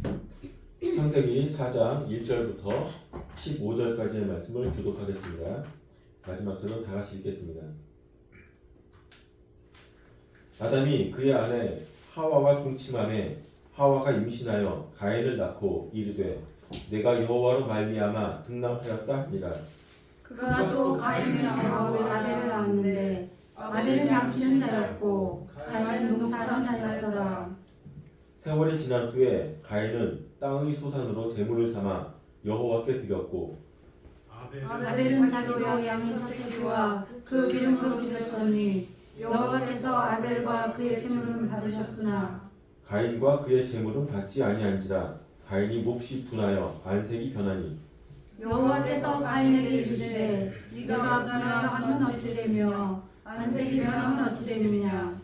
창세기 4장 1절부터 15절까지의 말씀을 교독하겠습니다. 마지막 절은 다 같이 읽겠습니다. 아담이 그의 아내 하와와 동침하매 하와가 임신하여 가인을 낳고 이르되 내가 여호와로 말미암아 등남하였다 하니라. 그가 또 가인을 낳고 아벨을 낳았는데 아벨은 양치는 자였고 가인은 농사하는 자였더라. 세월이 지난 후에 가인은 땅의 소산으로 제물을 삼아 여호와께 드렸고 아벨은 자기와 양의 첫새끼와 그 기름으로 드렸더니 여호와께서 아벨과 그의 제물은 받으셨으나 가인과 그의 제물은 받지 아니한지라. 가인이 몹시 분하여 안색이 변하니 여호와께서 가인에게 이르시되 네가 분하하면 어찌 되며 안색이 변하면 어찌 되느냐.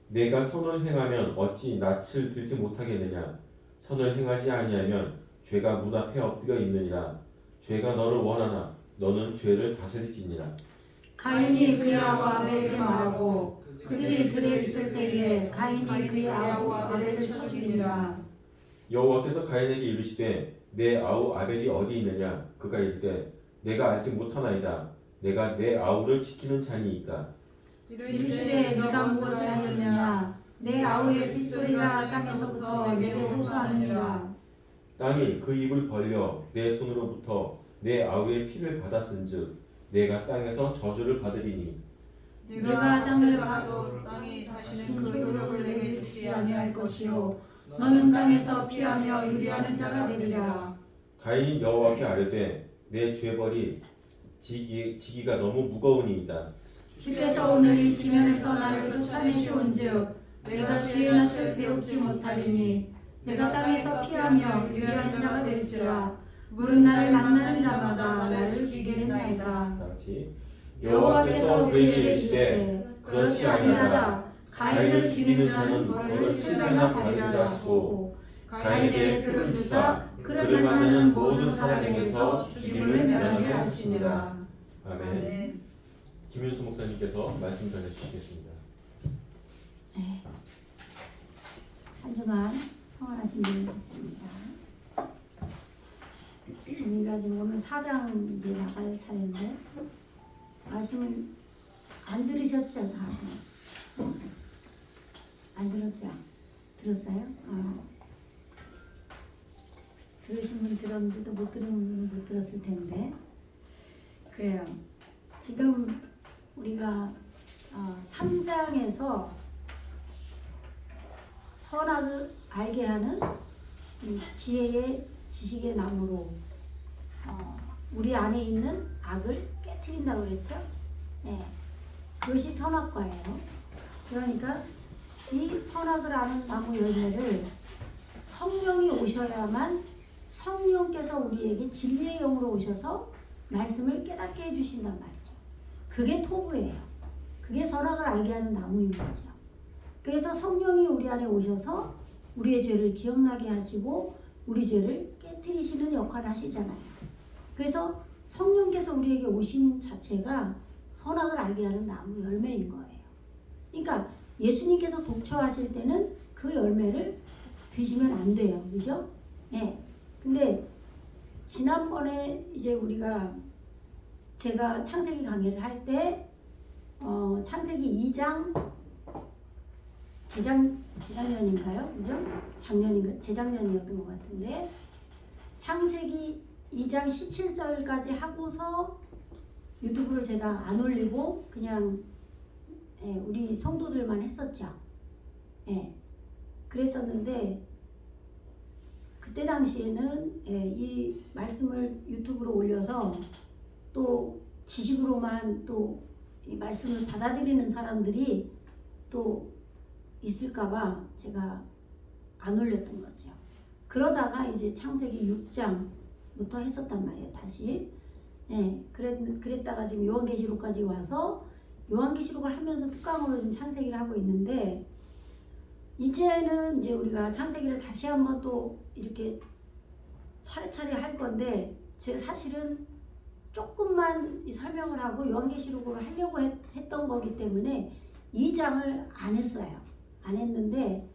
내가 선을 행하면 어찌 낯을 들지 못하겠느냐. 선을 행하지 아니하면 죄가 문 앞에 엎드려 있느니라. 죄가 너를 원하나 너는 죄를 다스릴지니라. 가인이 그의 아우 아벨에게 말하고 그들이 들에 있을 때에 가인이 그의 아우 아벨을 쳐 죽이니라. 여호와께서 가인에게 이르시되 내 아우 아벨이 어디 있느냐. 그가 이르되 내가 알지 못하나이다. 내가 내 아우를 지키는 자니이까. 이르시되 네가 무엇을 하였느냐. 내 아우의 빗소리가 땅에서부터 내게 호소하느니라. 땅이 그 입을 벌려 내 손으로부터 내 아우의 피를 받았은즉 내가 땅에서 저주를 받으리니 네가 땅을 가도 땅이 다시는 그 효력을 내게 주지 아니할 것이요 너는 땅에서 피하며 유리하는 자가 되리라. 가인이 여호와께 아뢰되 내 죄벌이 지기가 너무 무거우니이다. 주께서 오늘 이 지면에서 나를 쫓아내시온즉 내가 주의 낯을 배우지 못하리니 내가 땅에서 피하며 유리하는 자가 될지라. 물은 나를 만나는 자마다 나를 죽이게 했나이다. 다같이 여호와께서 그에게 이르시되 그렇지 아니하다. 가인을 죽이는 자는 벌을 7배나 받으리라 하시고 가인에게 표를 주사 그를 만나는 모든 사람에게서 죽임을 면하게 하시니라. 아멘. 김윤수 목사님께서 말씀 전해주시겠습니다. 네. 한 주간 평안하신 줄 믿습니다. 우리가 지금 오늘 4장 이제 나갈 차례인데 말씀을 안 들으셨죠? 다? 안 들었죠? 들었어요? 들으신 분 들었는데 또 못 들은 분은 못 들었을 텐데 그래요. 지금 우리가 3장에서 선악을 알게 하는 이 지혜의 지식의 나무로 우리 안에 있는 악을 깨트린다고 그랬죠? 네. 그것이 선악과예요. 그러니까 이 선악을 아는 나무 열매를 성령이 오셔야만 성령께서 우리에게 진리의 영으로 오셔서 말씀을 깨닫게 해주신단 말이죠. 그게 토부예요. 그게 선악을 알게 하는 나무인 거죠. 그래서 성령이 우리 안에 오셔서 우리의 죄를 기억나게 하시고 우리 죄를 깨트리시는 역할을 하시잖아요. 그래서 성령께서 우리에게 오신 자체가 선악을 알게 하는 나무 열매인 거예요. 그러니까 예수님께서 독처하실 때는 그 열매를 드시면 안 돼요. 그죠? 네. 근데 지난번에 이제 제가 창세기 강의를 할 때 창세기 2장 재작년인가요? 그죠? 작년인가? 재작년이었던 것 같은데 창세기 2장 17절까지 하고서 유튜브를 제가 안 올리고 그냥 우리 성도들만 했었죠. 그랬었는데 그때 당시에는 이 말씀을 유튜브로 올려서 또 지식으로만 또 이 말씀을 받아들이는 사람들이 또 있을까봐 제가 안 올렸던 거죠. 그러다가 이제 창세기 6장부터 했었단 말이에요. 다시. 그랬다가 지금 요한계시록까지 와서 요한계시록을 하면서 특강으로 지금 창세기를 하고 있는데 이제는 이제 우리가 창세기를 다시 한번 또 이렇게 차례차례 할 건데 제가 사실은 조금만 설명을 하고 요한계시록으로 하려고 했던 거기 때문에 2장을 안 했어요. 안 했는데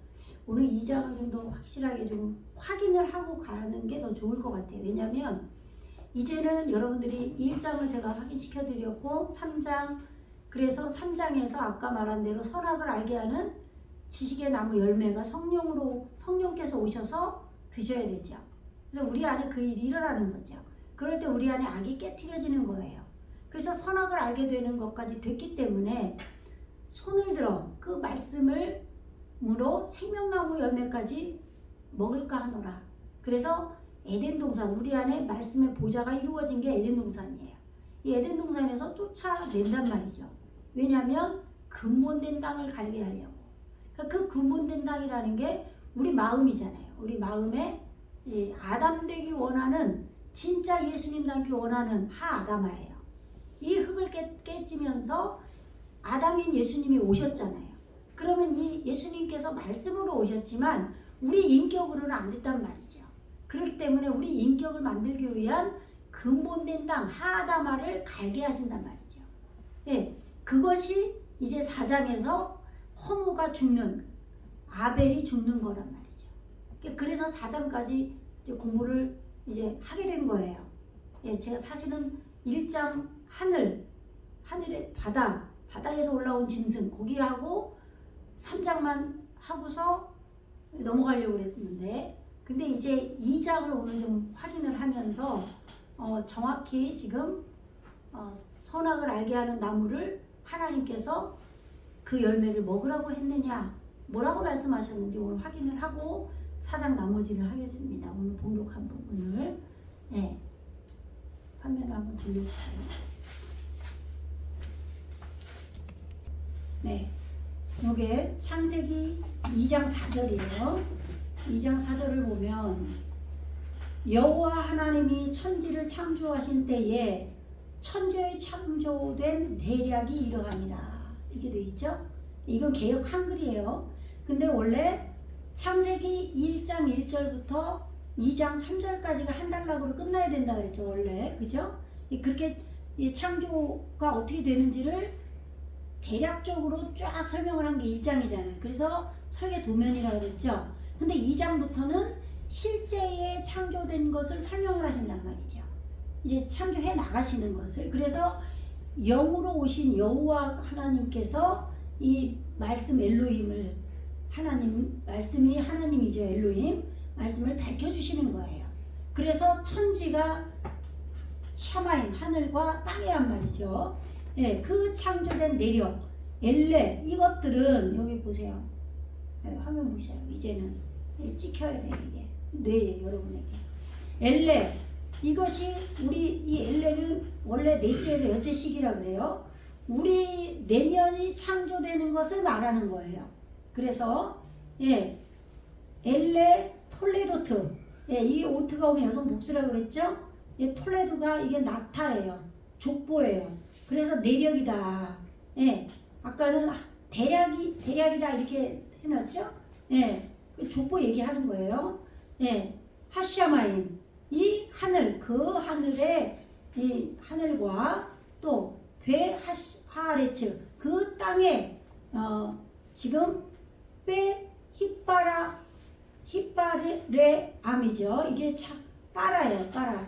오늘 2장을 좀 더 확실하게 좀 확인을 하고 가는 게 더 좋을 것 같아요. 왜냐하면 이제는 여러분들이 1장을 제가 확인시켜 드렸고 3장, 그래서 3장에서 아까 말한 대로 선악을 알게 하는 지식의 나무 열매가 성령께서 오셔서 드셔야 되죠. 그래서 우리 안에 그 일이 일어나는 거죠. 그럴 때 우리 안에 악이 깨트려지는 거예요. 그래서 선악을 알게 되는 것까지 됐기 때문에 손을 들어 그 말씀을 무로 생명나무 열매까지 먹을까 하노라. 그래서 에덴 동산, 우리 안에 말씀의 보좌가 이루어진 게 에덴 동산이에요. 이 에덴 동산에서 쫓아낸단 말이죠. 왜냐하면 근본된 땅을 갈게 하려고. 그러니까 그 근본된 땅이라는 게 우리 마음이잖아요. 우리 마음에 아담 되기 원하는, 진짜 예수님 닮기 원하는 하아담아예요. 이 흙을 깨지면서 아담인 예수님이 오셨잖아요. 그러면 이 예수님께서 말씀으로 오셨지만 우리 인격으로는 안 됐단 말이죠. 그렇기 때문에 우리 인격을 만들기 위한 근본된 땅 하아담아를 갈게 하신단 말이죠. 예, 그것이 이제 4장에서 허무가 죽는, 아벨이 죽는 거란 말이죠. 그래서 4장까지 이제 공부를 이제 하게 된 거예요. 예, 제가 사실은 1장 하늘의 바다에서 올라온 짐승, 거기하고 3장만 하고서 넘어가려고 그랬는데, 근데 이제 2장을 오늘 좀 확인을 하면서 정확히 지금 선악을 알게 하는 나무를 하나님께서 그 열매를 먹으라고 했느냐, 뭐라고 말씀하셨는지 오늘 확인을 하고 4장 나머지를 하겠습니다. 오늘 봉독한 부분을. 예, 화면을 한번 돌려주세요. 네, 이게 창세기 2장 4절이에요. 2장 4절을 보면 여호와 하나님이 천지를 창조하신 때에 천지의 창조된 대략이 이러하니라, 이렇게 되어 있죠. 이건 개역 한글이에요. 근데 원래 창세기 1장 1절부터 2장 3절까지가 한 단락으로 끝나야 된다 그랬죠, 원래. 그죠? 그렇게 이 창조가 어떻게 되는지를 대략적으로 쫙 설명을 한 게 1장이잖아요. 그래서 설계 도면이라고 그랬죠. 근데 2장부터는 실제에 창조된 것을 설명을 하신단 말이죠. 이제 창조해 나가시는 것을. 그래서 영으로 오신 여호와 하나님께서 이 말씀 엘로힘을, 하나님, 말씀이 하나님이죠. 엘로힘 말씀을 밝혀주시는 거예요. 그래서 천지가 샤마임, 하늘과 땅이란 말이죠. 예, 그 창조된 내력, 엘레, 이것들은 여기 보세요. 예, 화면 보세요. 이제는 찍혀야 돼, 이게 뇌에, 여러분에게. 엘레, 이것이 우리 이 엘레는 원래 넷째에서 여째 시기라 그래요. 우리 내면이 창조되는 것을 말하는 거예요. 그래서 예, 엘레 톨레도트, 예, 이 오트가 오면 여성 복수라고 그랬죠. 예, 톨레도가 이게 나타예요. 족보예요. 그래서 내력이다. 예, 아까는 대략이다 이렇게 해놨죠. 예, 족보 얘기하는 거예요. 예, 하샤마임, 이 하늘, 그 하늘의 이 하늘과 또 하아레츠, 그 땅에 지금 히빠레 암이죠. 이게 빠라예요, 빠라.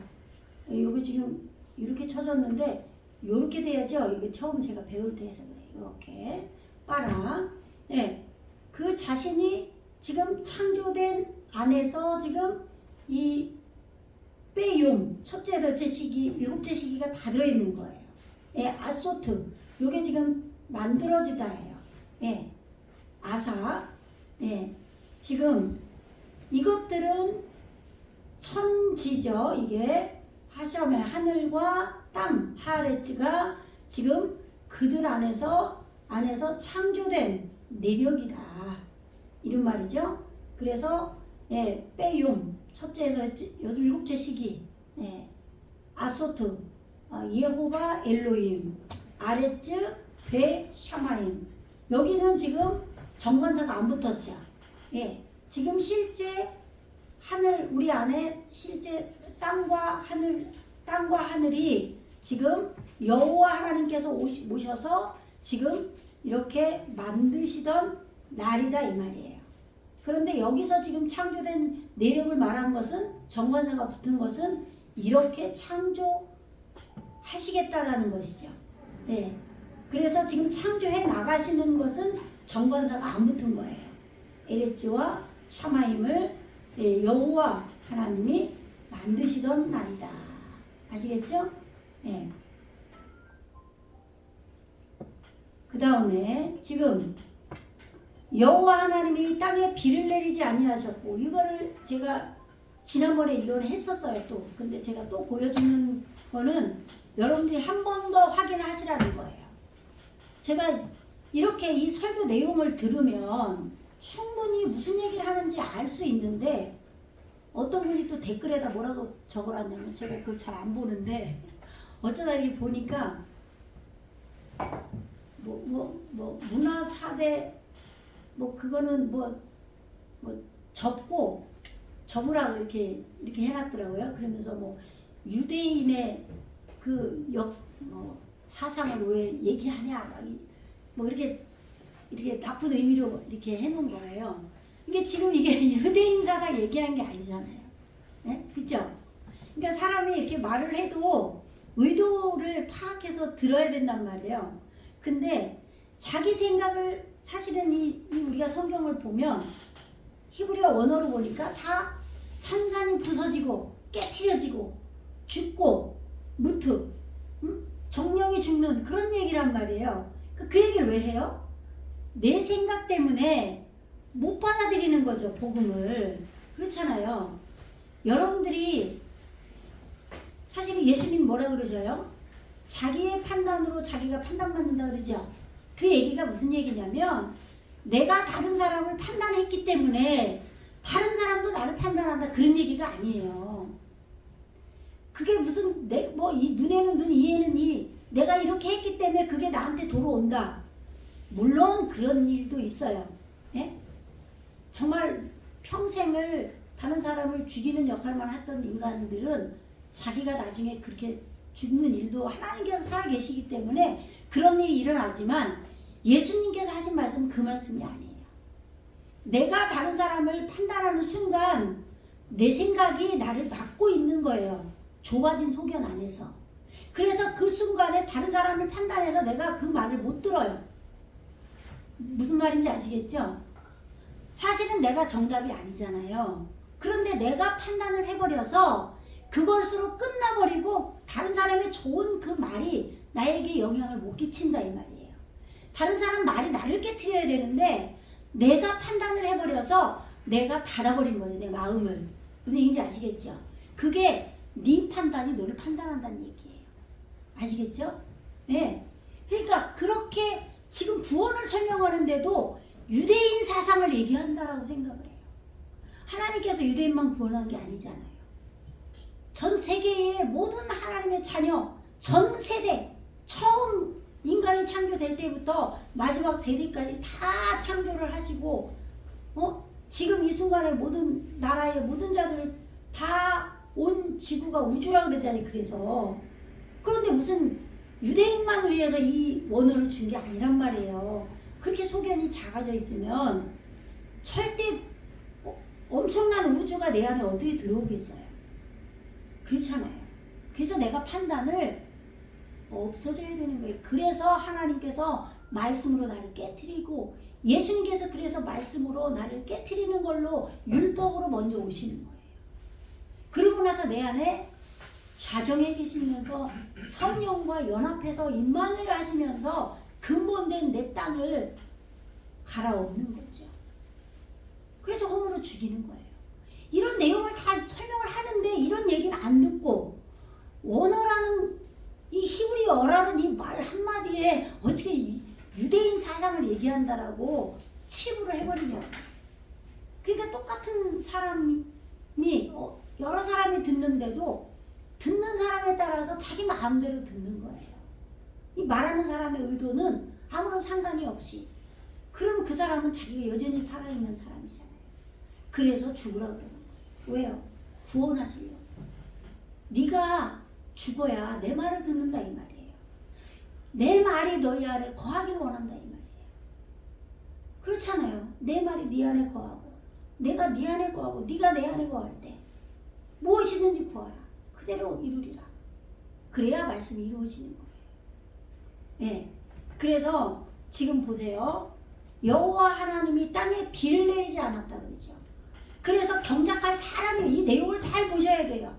여기 지금 이렇게 쳐졌는데 이렇게 돼야죠. 이게 처음 제가 배울 때 해서 그래요. 이렇게 빠라. 예, 그 자신이 지금 창조된 안에서 지금 이 빼용, 첫째, 둘째 시기, 일곱째 시기가 다 들어있는 거예요. 예, 아소트, 요게 지금 만들어지다예요. 예, 아사, 예, 지금 이것들은 천지죠. 이게 하샤메, 하늘과 땅, 하레츠가 지금 그들 안에서 창조된 내력이다, 이런 말이죠. 그래서 예, 빼용, 첫째에서 일곱째 시기, 예, 아소트, 예호바 엘로임, 아레츠, 베 샤마임. 여기는 지금 정관사가 안 붙었죠. 예, 지금 실제 하늘, 우리 안에 실제 땅과 하늘이 지금 여호와 하나님께서 오셔서 지금 이렇게 만드시던 날이다, 이 말이에요. 그런데 여기서 지금 창조된 내력을 말한 것은 정관사가 붙은 것은 이렇게 창조하시겠다라는 것이죠. 네. 그래서 지금 창조해 나가시는 것은 정관사가 안 붙은 거예요. 에레츠와 샤마임을 여호와 하나님이 만드시던 날이다. 아시겠죠? 네. 그 다음에 지금 여호와 하나님이 땅에 비를 내리지 아니하셨고, 이거를 제가 지난번에 이걸 했었어요 또. 근데 제가 또 보여주는 거는 여러분들이 한 번 더 확인하시라는 거예요. 제가 이렇게 이 설교 내용을 들으면 충분히 무슨 얘기를 하는지 알 수 있는데, 어떤 분이 또 댓글에다 뭐라고 적어놨냐면, 제가 그걸 잘 안 보는데 어쩌다 이렇게 보니까 문화 4대 그거는 접으라고 이렇게 해놨더라고요. 그러면서 유대인의 그 사상을 왜 얘기하냐, 이렇게 나쁜 의미로 이렇게 해놓은 거예요. 이게 지금 이게 유대인 사상 얘기하는 게 아니잖아요. 네? 그죠? 그러니까 사람이 이렇게 말을 해도 의도를 파악해서 들어야 된단 말이에요. 근데 자기 생각을, 사실은 우리가 성경을 보면 히브리어 원어로 보니까 다 산산이 부서지고 깨트려지고 죽고 무트, 정령이 죽는 그런 얘기란 말이에요. 그 얘기를 왜 해요? 내 생각 때문에 못 받아들이는 거죠, 복음을. 그렇잖아요. 여러분들이 사실 예수님 뭐라 그러셔요? 자기의 판단으로 자기가 판단받는다 그러죠. 그 얘기가 무슨 얘기냐면, 내가 다른 사람을 판단했기 때문에 다른 사람도 나를 판단한다, 그런 얘기가 아니에요. 그게 무슨 이 눈에는 눈, 이에는 이, 내가 이렇게 했기 때문에 그게 나한테 돌아온다. 물론 그런 일도 있어요. 예? 정말 평생을 다른 사람을 죽이는 역할만 했던 인간들은 자기가 나중에 그렇게 죽는 일도 하나님께서 살아계시기 때문에 그런 일이 일어나지만, 예수님께서 하신 말씀은 그 말씀이 아니에요. 내가 다른 사람을 판단하는 순간 내 생각이 나를 막고 있는 거예요. 좁아진 소견 안에서. 그래서 그 순간에 다른 사람을 판단해서 내가 그 말을 못 들어요. 무슨 말인지 아시겠죠? 사실은 내가 정답이 아니잖아요. 그런데 내가 판단을 해버려서 그것으로 끝나버리고 다른 사람의 좋은 그 말이 나에게 영향을 못 끼친다, 이 말이에요. 다른 사람 말이 나를 깨트려야 되는데 내가 판단을 해버려서 내가 닫아버린 거죠, 내 마음을. 무슨 얘기인지 아시겠죠? 그게 네 판단이 너를 판단한다는 얘기예요. 아시겠죠? 네. 그러니까 그렇게 지금 구원을 설명하는데도 유대인 사상을 얘기한다라고 생각을 해요. 하나님께서 유대인만 구원한 게 아니잖아요. 전 세계의 모든 하나님의 자녀, 전 세대, 처음 인간이 창조될 때부터 마지막 세대까지 다 창조를 하시고, 지금 이 순간에 모든 나라의 모든 자들을 다 온 지구가 우주라 그러잖아요. 그런데 무슨 유대인만 위해서 이 원어를 준 게 아니란 말이에요. 그렇게 소견이 작아져 있으면 절대 엄청난 우주가 내 안에 어떻게 들어오겠어요? 그렇잖아요. 그래서 내가 판단을 없어져야 되는 거예요. 그래서 하나님께서 말씀으로 나를 깨트리고, 예수님께서 그래서 말씀으로 나를 깨트리는 걸로 율법으로 먼저 오시는 거예요. 그리고 나서 내 안에 좌정해 계시면서 성령과 연합해서 임마누엘 하시면서 근본된 내 땅을 갈아엎는 거죠. 그래서 홈으로 죽이는 거예요. 이런 내용을 다 설명을 하는데 이런 얘기는 안 듣고, 원어라는 이 히브리어라는 이 말 한마디에 어떻게 유대인 사상을 얘기한다라고 치부를 해버리냐고. 그러니까 똑같은 사람이 여러 사람이 듣는데도 듣는 사람에 따라서 자기 마음대로 듣는 거예요. 이 말하는 사람의 의도는 아무런 상관이 없이, 그럼 그 사람은 자기가 여전히 살아있는 사람이잖아요. 그래서 죽으라고 그러는 거예요. 왜요? 구원하시려고. 네가 죽어야 내 말을 듣는다, 이 말이에요. 내 말이 너희 안에 거하길 원한다, 이 말이에요. 그렇잖아요. 내 말이 네 안에 거하고 내가 네 안에 거하고 네가 내 안에 거할 때 무엇이든지 구하라. 그대로 이루리라. 그래야 말씀이 이루어지는 거예요. 예. 그래서 지금 보세요. 여호와 하나님이 땅에 비를 내리지 않았다 그러죠. 그래서 경작할 사람이, 이 내용을 잘 보셔야 돼요.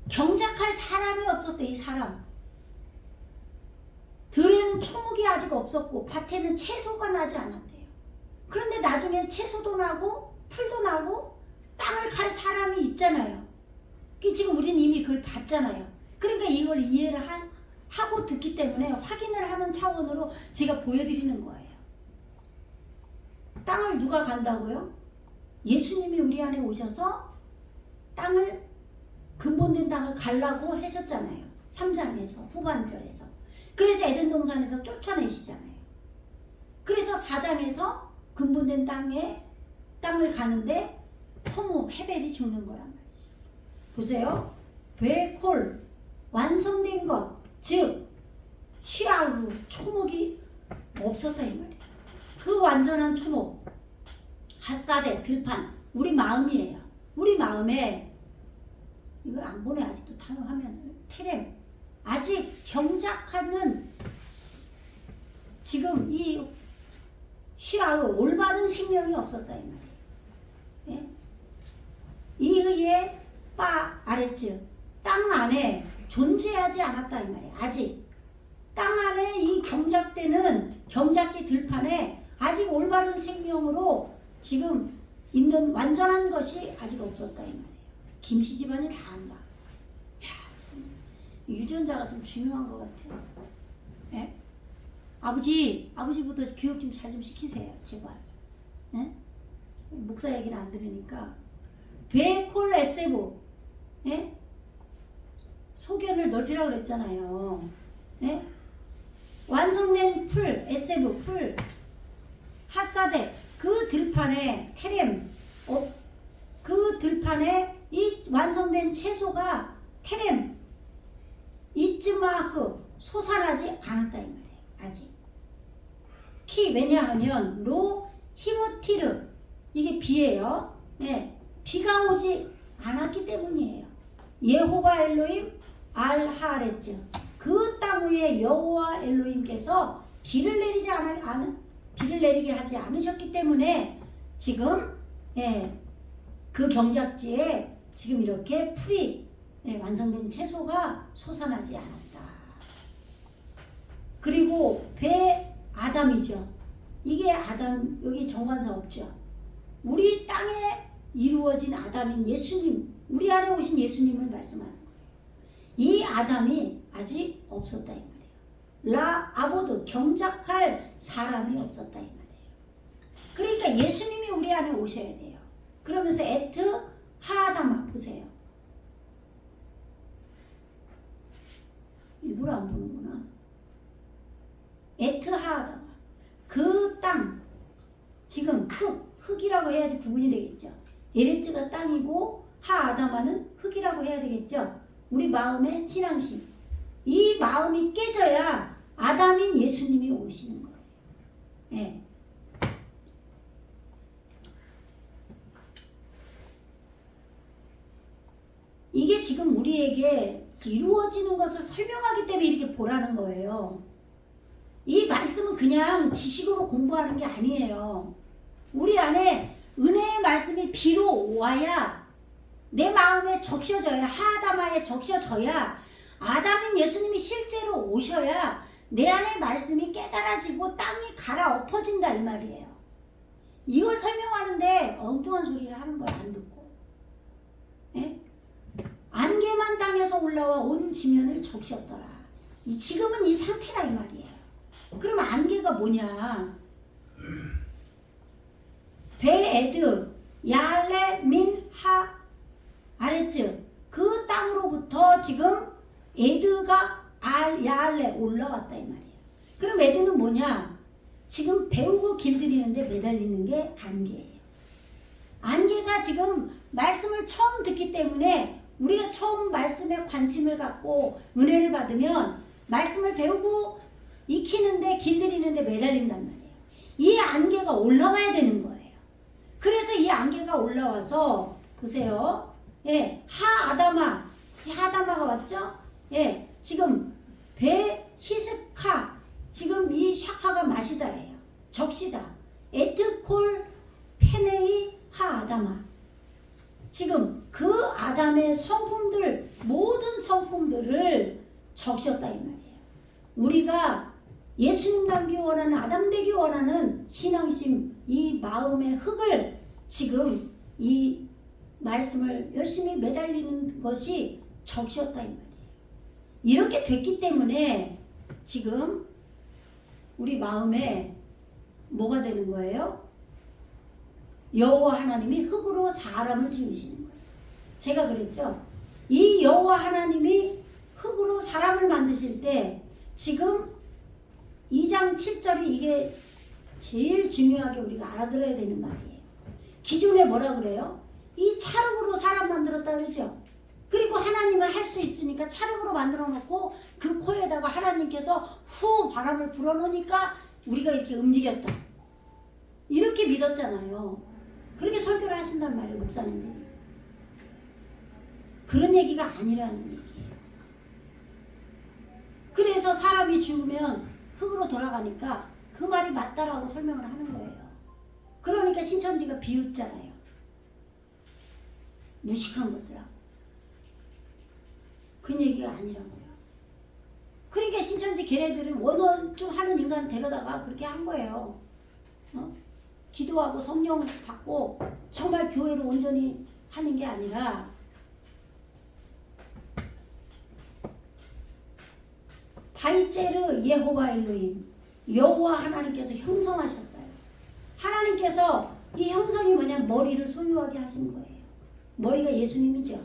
경작할 사람이 없었대. 이 사람. 들에는 초목이 아직 없었고 밭에는 채소가 나지 않았대요. 그런데 나중에 채소도 나고 풀도 나고 땅을 갈 사람이 있잖아요. 지금 우리는 이미 그걸 봤잖아요. 그러니까 이걸 이해를 하고 듣기 때문에 확인을 하는 차원으로 제가 보여드리는 거예요. 땅을 누가 간다고요? 예수님이 우리 안에 오셔서 땅을, 근본된 땅을 가려고 하셨잖아요. 3장에서 후반절에서. 그래서 에덴 동산에서 쫓아내시잖아요. 그래서 4장에서 근본된 땅을 가는데 허무 헤벨이 죽는 거란 말이죠. 보세요. 베콜 완성된 것, 즉 시아흐 초목이 없었다 이 말이에요. 그 완전한 초목, 핫사데 들판, 우리 마음이에요. 우리 마음에 이걸 안 보내 아직도 화면을. 테렘, 아직 경작하는 지금 이 시아흐 올바른 생명이 없었다 이 말이에요. 예? 이의 바 아래츠, 땅 안에 존재하지 않았다 이 말이에요. 아직 땅 안에 이 경작되는 경작지 들판에 아직 올바른 생명으로 지금 있는 완전한 것이 아직 없었다 이 말이에요. 김씨 집안이 다 한다. 야, 유전자가 좀 중요한 것 같아요. 예? 아버지부터 교육 좀 잘 좀 시키세요, 제발. 예? 목사 얘기는 안 들으니까. 베콜 에세브, 예? 소견을 넓히라고 그랬잖아요. 예? 완성된 풀, 에세브, 풀, 핫사데, 그 들판에 테렘, 그 들판에 이 완성된 채소가 테렘, 이츠마흐, 솟아나지 않았다 이 말이에요. 아직. 왜냐하면 로 히무티르, 이게 비예요. 예, 비가 오지 않았기 때문이에요. 예호바 엘로임 알하레츠, 그 땅 위에 여호와 엘로임께서 비를 내리게 하지 않으셨기 때문에 지금 그 경작지에 지금 이렇게 풀이 완성된 채소가 솟아나지 않았다. 그리고 아담이죠. 이게 아담, 여기 정관사 없죠. 우리 땅에 이루어진 아담인 예수님, 우리 안에 오신 예수님을 말씀하는 거예요. 이 아담이 아직 없었다 이 말이에요. 아보드, 경작할 사람이 없었다 이 말이에요. 그러니까 예수님이 우리 안에 오셔야 돼요. 그러면서 에트 하아담아 보세요. 일부러 안 보는구나. 에트 하아담아, 그 땅, 지금 흙이라고 해야지 구분이 되겠죠. 에레츠가 땅이고 하아담아는 흙이라고 해야 되겠죠. 우리 마음의 신앙심, 이 마음이 깨져야 아담인 예수님이 오시는 거예요. 예. 이게 지금 우리에게 이루어지는 것을 설명하기 때문에 이렇게 보라는 거예요. 이 말씀은 그냥 지식으로 공부하는 게 아니에요. 우리 안에 은혜의 말씀이 비로 와야, 내 마음에 적셔져야, 하아담아에 적셔져야, 아담인 예수님이 실제로 오셔야 내 안에 말씀이 깨달아지고 땅이 갈아엎어진다 이 말이에요. 이걸 설명하는데 엉뚱한 소리를 하는 거야, 안 듣고. 예? 안개만 땅에서 올라와 온 지면을 적셨더라. 지금은 이 상태라 이 말이에요. 그럼 안개가 뭐냐? 베에드 야레 민하 아레츠, 그 땅으로부터 지금 에드가 야알레 올라왔다 이 말이에요. 그럼 에드는 뭐냐? 지금 배우고 길들이는데 매달리는 게 안개예요. 안개가 지금 말씀을 처음 듣기 때문에 우리가 처음 말씀에 관심을 갖고 은혜를 받으면 말씀을 배우고 익히는데 길들이는데 매달린단 말이에요. 이 안개가 올라와야 되는 거예요. 그래서 이 안개가 올라와서 보세요. 예, 하아다마가 왔죠? 예, 지금 베히스카, 지금 이 샤카가 마시다예요. 적시다. 에트콜 페네이 하아다마. 지금 그 아담의 성품들, 모든 성품들을 적셨다 이 말이에요. 우리가 예수님 닮기 원하는, 아담 되기 원하는 신앙심, 이 마음의 흙을 지금 이 말씀을 열심히 매달리는 것이 적셨다 이 말이에요. 이렇게 됐기 때문에 지금 우리 마음에 뭐가 되는 거예요? 여호와 하나님이 흙으로 사람을 지으시는 거예요. 제가 그랬죠. 이 여호와 하나님이 흙으로 사람을 만드실 때 지금 2장 7절이 이게 제일 중요하게 우리가 알아들어야 되는 말이에요. 기존에 뭐라 그래요? 이 찰흙으로 사람 만들었다 그러죠. 그리고 하나님은 할 수 있으니까 찰흙으로 만들어 놓고 그 코에다가 하나님께서 후 바람을 불어넣으니까 우리가 이렇게 움직였다. 이렇게 믿었잖아요. 그렇게 설교를 하신단 말이에요, 목사님들이. 그런 얘기가 아니라는 얘기예요. 그래서 사람이 죽으면 흙으로 돌아가니까 그 말이 맞다라고 설명을 하는 거예요. 그러니까 신천지가 비웃잖아요. 무식한 것들하고. 그 얘기가 아니라고요. 그러니까 신천지 걔네들은 원원 좀 하는 인간 데려다가 그렇게 한 거예요. 기도하고 성령 받고 정말 교회를 온전히 하는 게 아니라 바이제르 예호바 일로임, 여호와 하나님께서 형성하셨어요. 하나님께서 이 형성이 뭐냐면 머리를 소유하게 하신 거예요. 머리가 예수님이죠.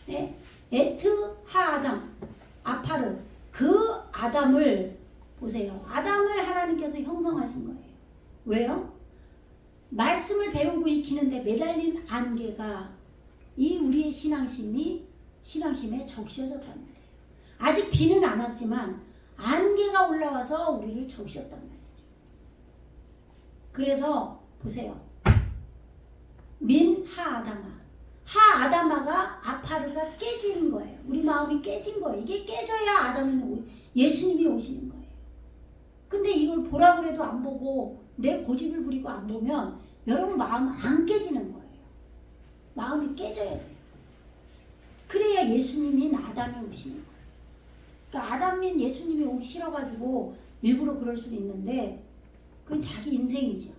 네? 에트 하아담 아파르, 그 아담을 보세요. 아담을 하나님께서 형성하신 거예요. 왜요? 말씀을 배우고 익히는데 매달린 안개가 이 우리의 신앙심에 적셔졌단 말이에요. 아직 비는 안 왔지만 안개가 올라와서 우리를 적셨단 말이죠. 그래서 보세요. 민 하아다마, 하아다마가 아파르가 깨지는 거예요. 우리 마음이 깨진 거예요. 이게 깨져야 아담이 예수님이 오시는 거예요. 근데 이걸 보라 그래도 안 보고 내 고집을 부리고 안 보면 여러분 마음 안 깨지는 거예요. 마음이 깨져야 돼요. 그래야 예수님인 아담이 오시는 거예요. 그러니까 아담인 예수님이 오기 싫어가지고 일부러 그럴 수도 있는데 그건 자기 인생이죠.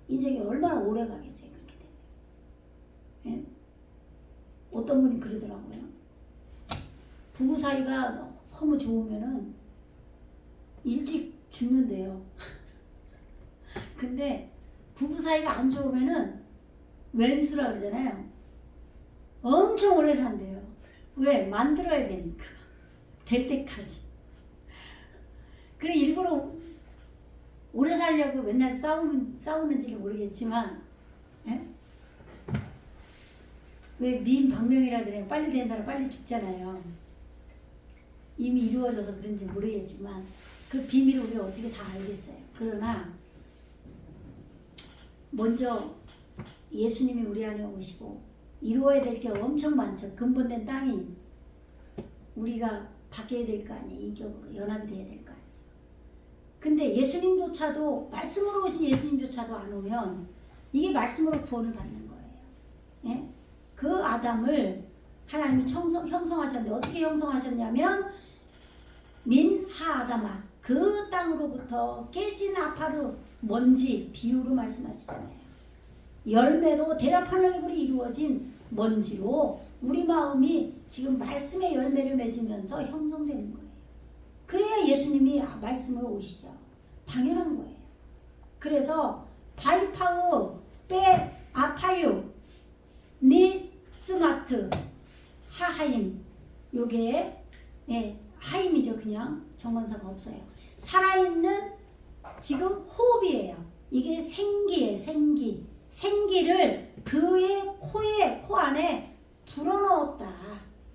인생이 얼마나 오래 가겠어요. 그렇게 되면. 예? 어떤 분이 그러더라고요. 부부 사이가 너무 좋으면은 일찍 죽는데요. 근데 부부 사이가 안 좋으면은 왼수라 그러잖아요. 엄청 오래 산대요. 왜? 만들어야 되니까. 될 때까지. 그래 일부러 오래 살려고 맨날 싸우는지는 모르겠지만, 예? 왜 미인 박명이라잖아요. 빨리 된 사람 빨리 죽잖아요. 이미 이루어져서 그런지 모르겠지만 그 비밀을 우리가 어떻게 다 알겠어요. 그러나 먼저 예수님이 우리 안에 오시고 이루어야 될 게 엄청 많죠. 근본된 땅이 우리가 바뀌어야 될 거 아니에요. 인격으로 연합이 돼야 될 거 아니에요. 근데 예수님조차도, 말씀으로 오신 예수님조차도 안 오면 이게 말씀으로 구원을 받는 거예요. 예? 그 아담을 하나님이 형성하셨는데 어떻게 형성하셨냐면 민 하아다마, 그 땅으로부터 깨진 아파르, 먼지, 비유로 말씀하시잖아요. 열매로 대답하는 입으로 이루어진 먼지로 우리 마음이 지금 말씀의 열매를 맺으면서 형성되는 거예요. 그래야 예수님이 말씀으로 오시죠. 당연한 거예요. 그래서 바이파우 빼 아파유 니 스마트 하하임, 요게 예, 하임이죠. 그냥 정관사가 없어요. 살아있는 지금 호흡이에요. 이게 생기예요. 생기를 그의 코 안에 불어넣었다.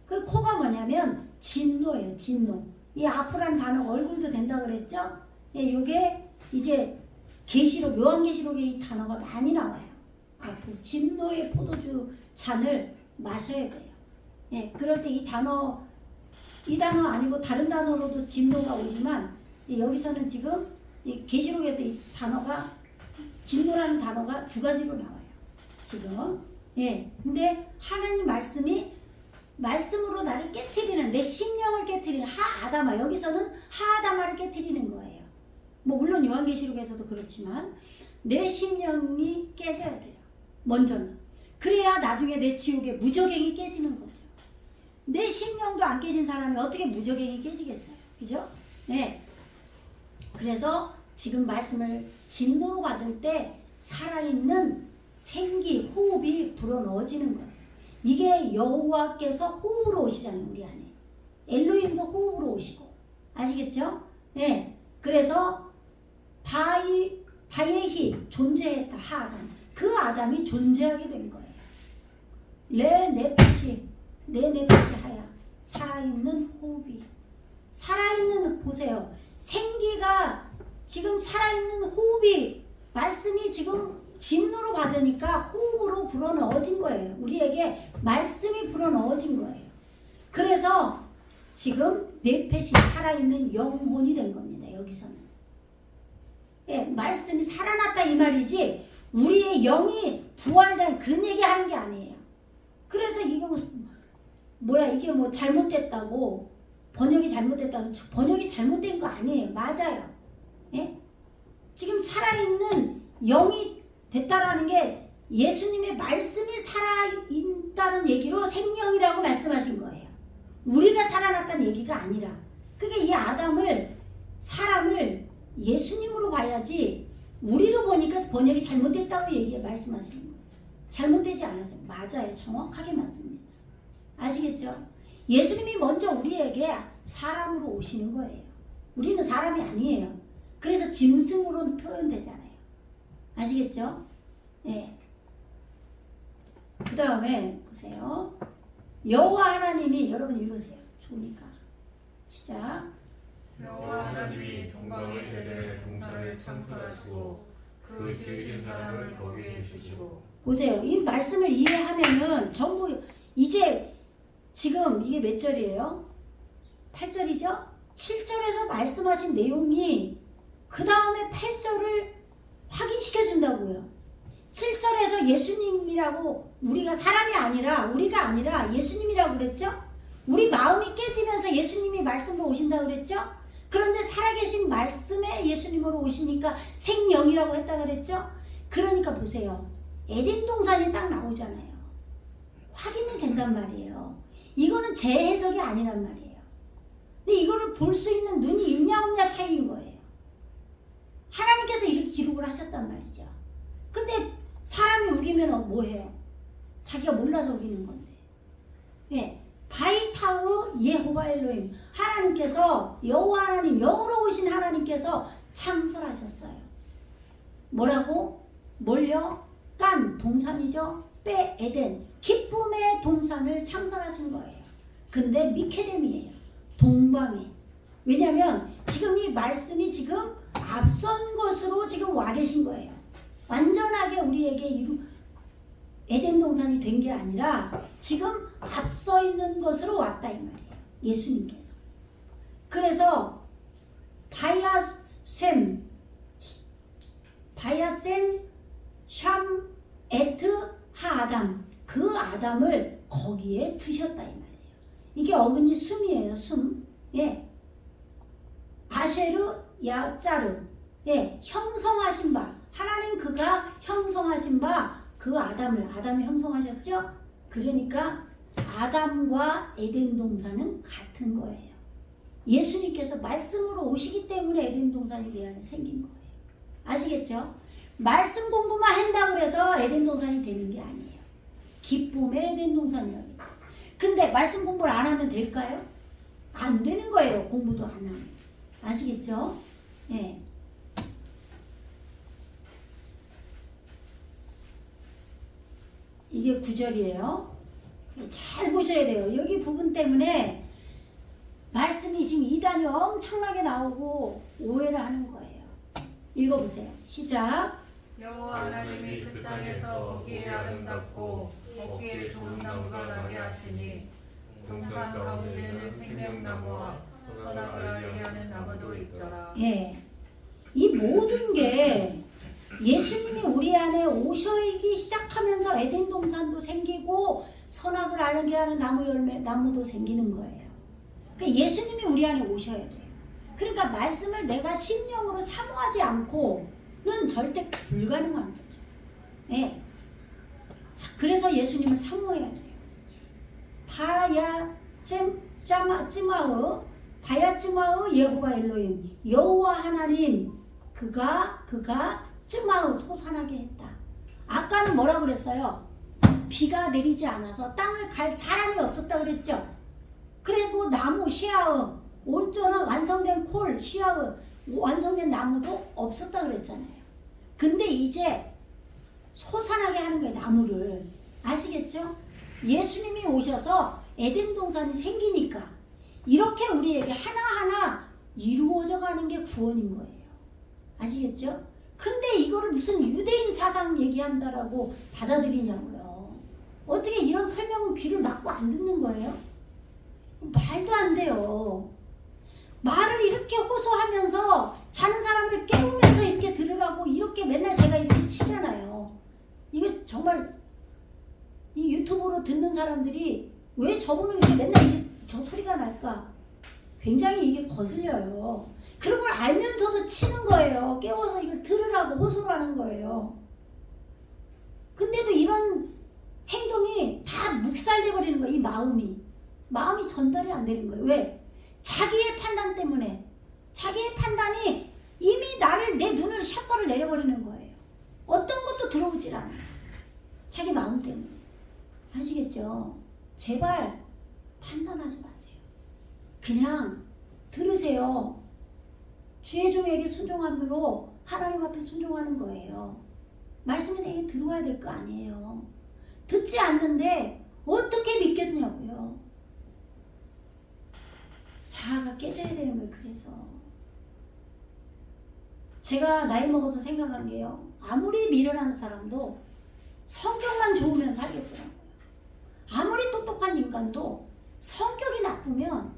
그 코가 뭐냐면 진노예요. 진노. 이 아프란 단어가 얼굴도 된다 그랬죠? 예, 요게 이제 계시록, 요한계시록에 이 단어가 많이 나와요. 그 진노의 포도주 잔을 마셔야 돼요. 예, 그럴 때 이 단어 아니고 다른 단어로도 진노가 오지만 여기서는 지금 이 계시록에서 이 단어가 진노라는 단어가 두 가지로 나와요. 지금 예, 근데 하나님 말씀으로 나를 깨트리는 내 심령을 깨트리는 하아다마 여기서는 하아다마를 깨트리는 거예요. 뭐 물론 요한계시록에서도 그렇지만 내 심령이 깨져야 돼요. 먼저는 그래야 나중에 내 지옥의 무저갱이 깨지는 거죠. 내 심령도 안 깨진 사람이 어떻게 무저갱이 깨지겠어요? 그죠? 네. 그래서 지금 말씀을 진노로 받을 때 살아있는 생기, 호흡이 불어넣어지는 거예요. 이게 여호와께서 호흡으로 오시잖아요. 우리 안에. 엘로힘도 호흡으로 오시고. 아시겠죠? 네. 그래서 바예히 존재했다. 하아담. 그 아담이 존재하게 된 거예요. 내 네펫이 하야. 살아있는 호흡이. 살아있는 보세요. 생기가 지금 살아있는 호흡이 말씀이 지금 진노로 받으니까 호흡으로 불어넣어진 거예요. 우리에게 말씀이 불어넣어진 거예요. 그래서 지금 네펫이 살아있는 영혼이 된 겁니다. 여기서는. 예, 말씀이 살아났다 이 말이지 우리의 영이 부활된 그런 얘기 하는 게 아니에요. 그래서 이게 이게 뭐 잘못됐다고 번역이 잘못됐다고 번역이 잘못된 거 아니에요. 맞아요. 예? 지금 살아있는 영이 됐다라는 게 예수님의 말씀이 살아있다는 얘기로 생명이라고 말씀하신 거예요. 우리가 살아났다는 얘기가 아니라 그게 이 사람을 예수님으로 봐야지 우리로 보니까 번역이 잘못됐다고 말씀하시는 거예요. 잘못되지 않았어요. 맞아요. 정확하게 맞습니다. 아시겠죠? 예수님이 먼저 우리에게 사람으로 오시는 거예요. 우리는 사람이 아니에요. 그래서 짐승으로 표현되잖아요. 아시겠죠? 네. 그 다음에 보세요. 여호와 하나님이 여러분 읽으세요. 좋으니까. 시작. 여호와 하나님이 동방의 대대 동산을 창설하시고 그 지으신 사람을 거기에 두시고. 보세요. 이 말씀을 이해하면은 전부 이제 지금 이게 몇 절이에요? 8절이죠? 7절에서 말씀하신 내용이 그 다음에 8절을 확인시켜 준다고요. 7절에서 예수님이라고 우리가 우리가 아니라 예수님이라고 그랬죠? 우리 마음이 깨지면서 예수님이 말씀으로 오신다고 그랬죠? 그런데 살아계신 말씀에 예수님으로 오시니까 생명이라고 했다고 그랬죠? 그러니까 보세요. 에덴 동산이 딱 나오잖아요. 확인이 된단 말이에요. 이거는 제 해석이 아니란 말이에요. 근데 이거를 볼 수 있는 눈이 있냐 없냐 차이인 거예요. 하나님께서 이렇게 기록을 하셨단 말이죠. 근데 사람이 우기면 뭐해요? 자기가 몰라서 우기는 건데. 예, 바이타우 예호바 엘로힘 하나님께서 여호와 하나님 영으로 오신 하나님께서 창설하셨어요. 뭐라고? 뭘요? 깐 동산이죠. 빼 에덴 기쁨의 동산을 창설하신 거예요. 근데 미케뎀이에요. 동방에. 왜냐하면 지금 이 말씀이 지금 앞선 것으로 지금 와 계신 거예요. 완전하게 우리에게 에덴 동산이 된 게 아니라 지금 앞서 있는 것으로 왔다 이 말이에요. 예수님께서. 그래서 바야셈 샴 에트 하아담 그 아담을 거기에 두셨다 이 말이에요. 이게 어근이 숨이에요. 숨. 예. 아쉐르 야짜르. 예. 형성하신 바. 하나님 그가 형성하신 바 그 아담을 형성하셨죠? 그러니까 아담과 에덴 동산은 같은 거예요. 예수님께서 말씀으로 오시기 때문에 에덴 동산이 내 안에 생긴 거예요. 아시겠죠? 말씀 공부만 한다고 해서 에덴 동산이 되는 게 아니에요. 기쁨의 에덴 동산이라고 했죠. 근데 말씀 공부를 안 하면 될까요? 안 되는 거예요. 공부도 안 하면. 아시겠죠? 예. 이게 9절이에요. 잘 보셔야 돼요. 여기 부분 때문에 말씀이 지금 이단이 엄청나게 나오고 오해를 하는 거예요. 읽어보세요. 시작. 여호와 하나님이 그 땅에서 보기에 아름답고 먹기에 좋은 나무가 나게 하시니 동산 가운데에는 생명나무와 선악을 알게 하는 나무도 있더라. 예, 이 모든 게 예수님이 우리 안에 오셔기 시작하면서 에덴 동산도 생기고 선악을 알게 하는 나무도 생기는 거예요. 그러니까 예수님이 우리 안에 오셔야 돼요. 그러니까 말씀을 내가 심령으로 사모하지 않고는 절대 불가능한 거죠. 예. 그래서 예수님을 사모해야 돼요. 바야츠마의 여호와 엘로힘, 여호와 하나님, 그가 츠마의 솟아나게 했다. 아까는 뭐라고 그랬어요? 비가 내리지 않아서 땅을 갈 사람이 없었다 그랬죠. 그리고 나무 시아의 온전한 완성된 콜 시아의 완성된 나무도 없었다 그랬잖아요. 근데 이제 솟아나게 하는 거예요, 나무를. 아시겠죠? 예수님이 오셔서 에덴 동산이 생기니까 이렇게 우리에게 하나하나 이루어져 가는 게 구원인 거예요. 아시겠죠? 근데 이거를 무슨 유대인 사상 얘기한다라고 받아들이냐고요. 어떻게 이런 설명은 귀를 막고 안 듣는 거예요? 말도 안 돼요. 말을 이렇게 호소하면서 자는 사람을 깨우면서 이렇게 들으라고 이렇게 맨날 제가 이렇게 치잖아요. 이게 정말 이 유튜브로 듣는 사람들이 왜 저분은 이렇게 맨날 이렇게 저 소리가 날까? 굉장히 이게 거슬려요. 그런 걸 알면서도 치는 거예요. 깨워서 이걸 들으라고 호소를 하는 거예요. 근데도 이런 행동이 다 묵살돼 버리는 거예요. 이 마음이 전달이 안 되는 거예요. 왜? 자기의 판단 때문에. 자기의 판단이 이미 내 눈을 샷거를 내려버리는 거예요. 어떤 것도 들어오질 않아요. 자기 마음 때문에. 아시겠죠? 제발 판단하지 마세요. 그냥 들으세요. 주의 종에게 순종함으로 하나님 앞에 순종하는 거예요. 말씀이 내게 들어와야 될 거 아니에요. 듣지 않는데 어떻게 믿겠냐고요. 자아가 깨져야 되는 거예요. 그래서 제가 나이 먹어서 생각한 게요. 아무리 미련한 사람도 성격만 좋으면 살겠더라고요. 아무리 똑똑한 인간도 성격이 나쁘면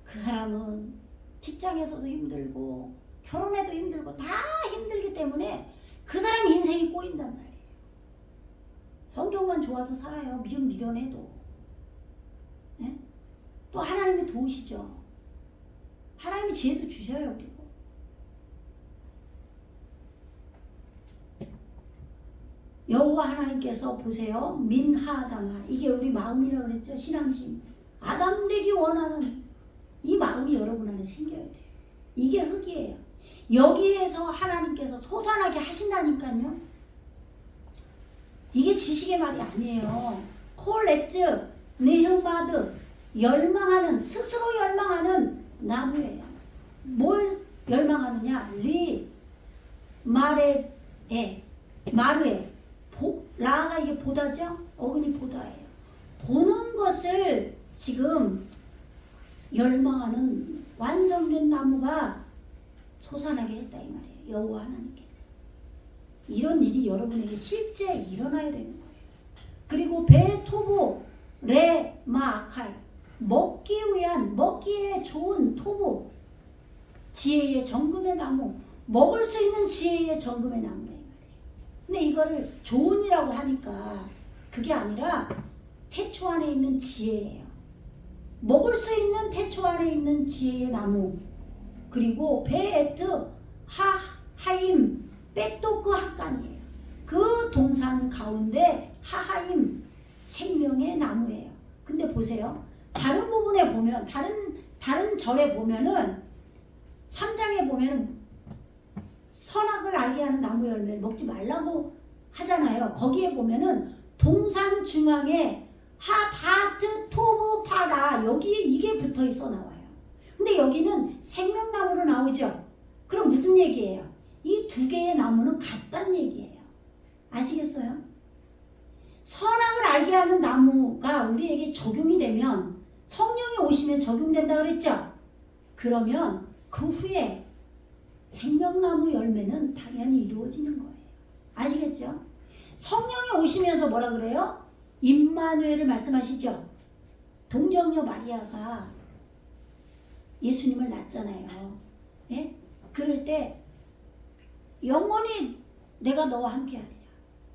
그 사람은 직장에서도 힘들고 결혼해도 힘들고 다 힘들기 때문에 그 사람 인생이 꼬인단 말이에요. 성격만 좋아도 살아요. 미련해도. 네? 또 하나님이 도우시죠. 하나님이 지혜도 주셔요. 그리고 여호와 하나님께서 보세요. 민하다마, 이게 우리 마음이라고 그랬죠. 신앙심. 아담 되기 원하는 이 마음이 여러분 안에 생겨야 돼요. 이게 흙이에요. 여기에서 하나님께서 솟아나게 하신다니까요. 이게 지식의 말이 아니에요. 콜렉즈, 네흐마드, 열망하는, 스스로 열망하는 나무예요. 뭘 열망하느냐? 마르에, 라가 이게 보다죠? 어근이 보다예요. 보는 것을 지금 열망하는 완성된 나무가 솟아나게 했다 이 말이에요. 여호와 하나님께서. 이런 일이 여러분에게 실제 일어나야 되는 거예요. 그리고 베토보 레마칼, 먹기에 좋은 토보, 지혜의 정금의 나무, 먹을 수 있는 지혜의 정금의 나무래. 근데 이거를 좋은이라고 하니까 그게 아니라 태초 안에 있는 지혜예요. 먹을 수 있는 태초 안에 있는 지혜의 나무. 그리고 베에트 하하임 백도크 학간이에요. 그 동산 가운데 하하임 생명의 나무예요. 근데 보세요. 다른 부분에 보면 다른 절에 보면은 3장에 보면은 선악을 알게 하는 나무 열매를 먹지 말라고 하잖아요. 거기에 보면은 동산 중앙에 하다트 토브 파라, 여기에 이게 붙어 있어 나와요. 근데 여기는 생명나무로 나오죠. 그럼 무슨 얘기예요? 이 두 개의 나무는 같다는 얘기예요. 아시겠어요? 선악을 알게 하는 나무가 우리에게 적용이 되면, 성령이 오시면 적용된다 그랬죠? 그러면 그 후에 생명나무 열매는 당연히 이루어지는 거예요. 아시겠죠? 성령이 오시면서 뭐라 그래요? 임마누엘을 말씀하시죠. 동정녀 마리아가 예수님을 낳잖아요. 예? 그럴 때 영원히 내가 너와 함께하리라.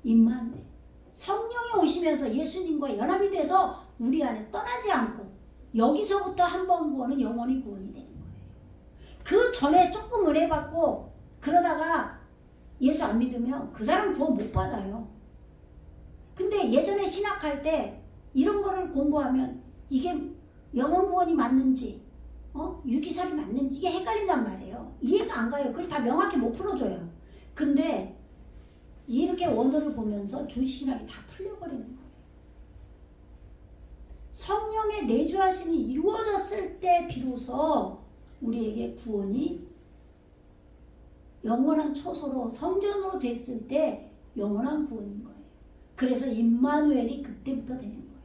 임마누엘. 성령이 오시면서 예수님과 연합이 돼서 우리 안에 떠나지 않고 여기서부터 한 번 구원은 영원히 구원이 되는 거예요. 그 전에 조금 은혜 받고 그러다가 예수 안 믿으면 그 사람 구원 못 받아요. 근데 예전에 신학할 때 이런 거를 공부하면 이게 영원 구원이 맞는지 유기살이 맞는지 이게 헷갈린단 말이에요. 이해가 안 가요. 그걸 다 명확히 못 풀어줘요. 근데 이렇게 원어를 보면서 조신하게 다 풀려버리는 거예요. 성령의 내주하심이 이루어졌을 때 비로소 우리에게 구원이 영원한 초소로 성전으로 됐을 때 영원한 구원인 거예요. 그래서 임마누엘이 그때부터 되는 거예요.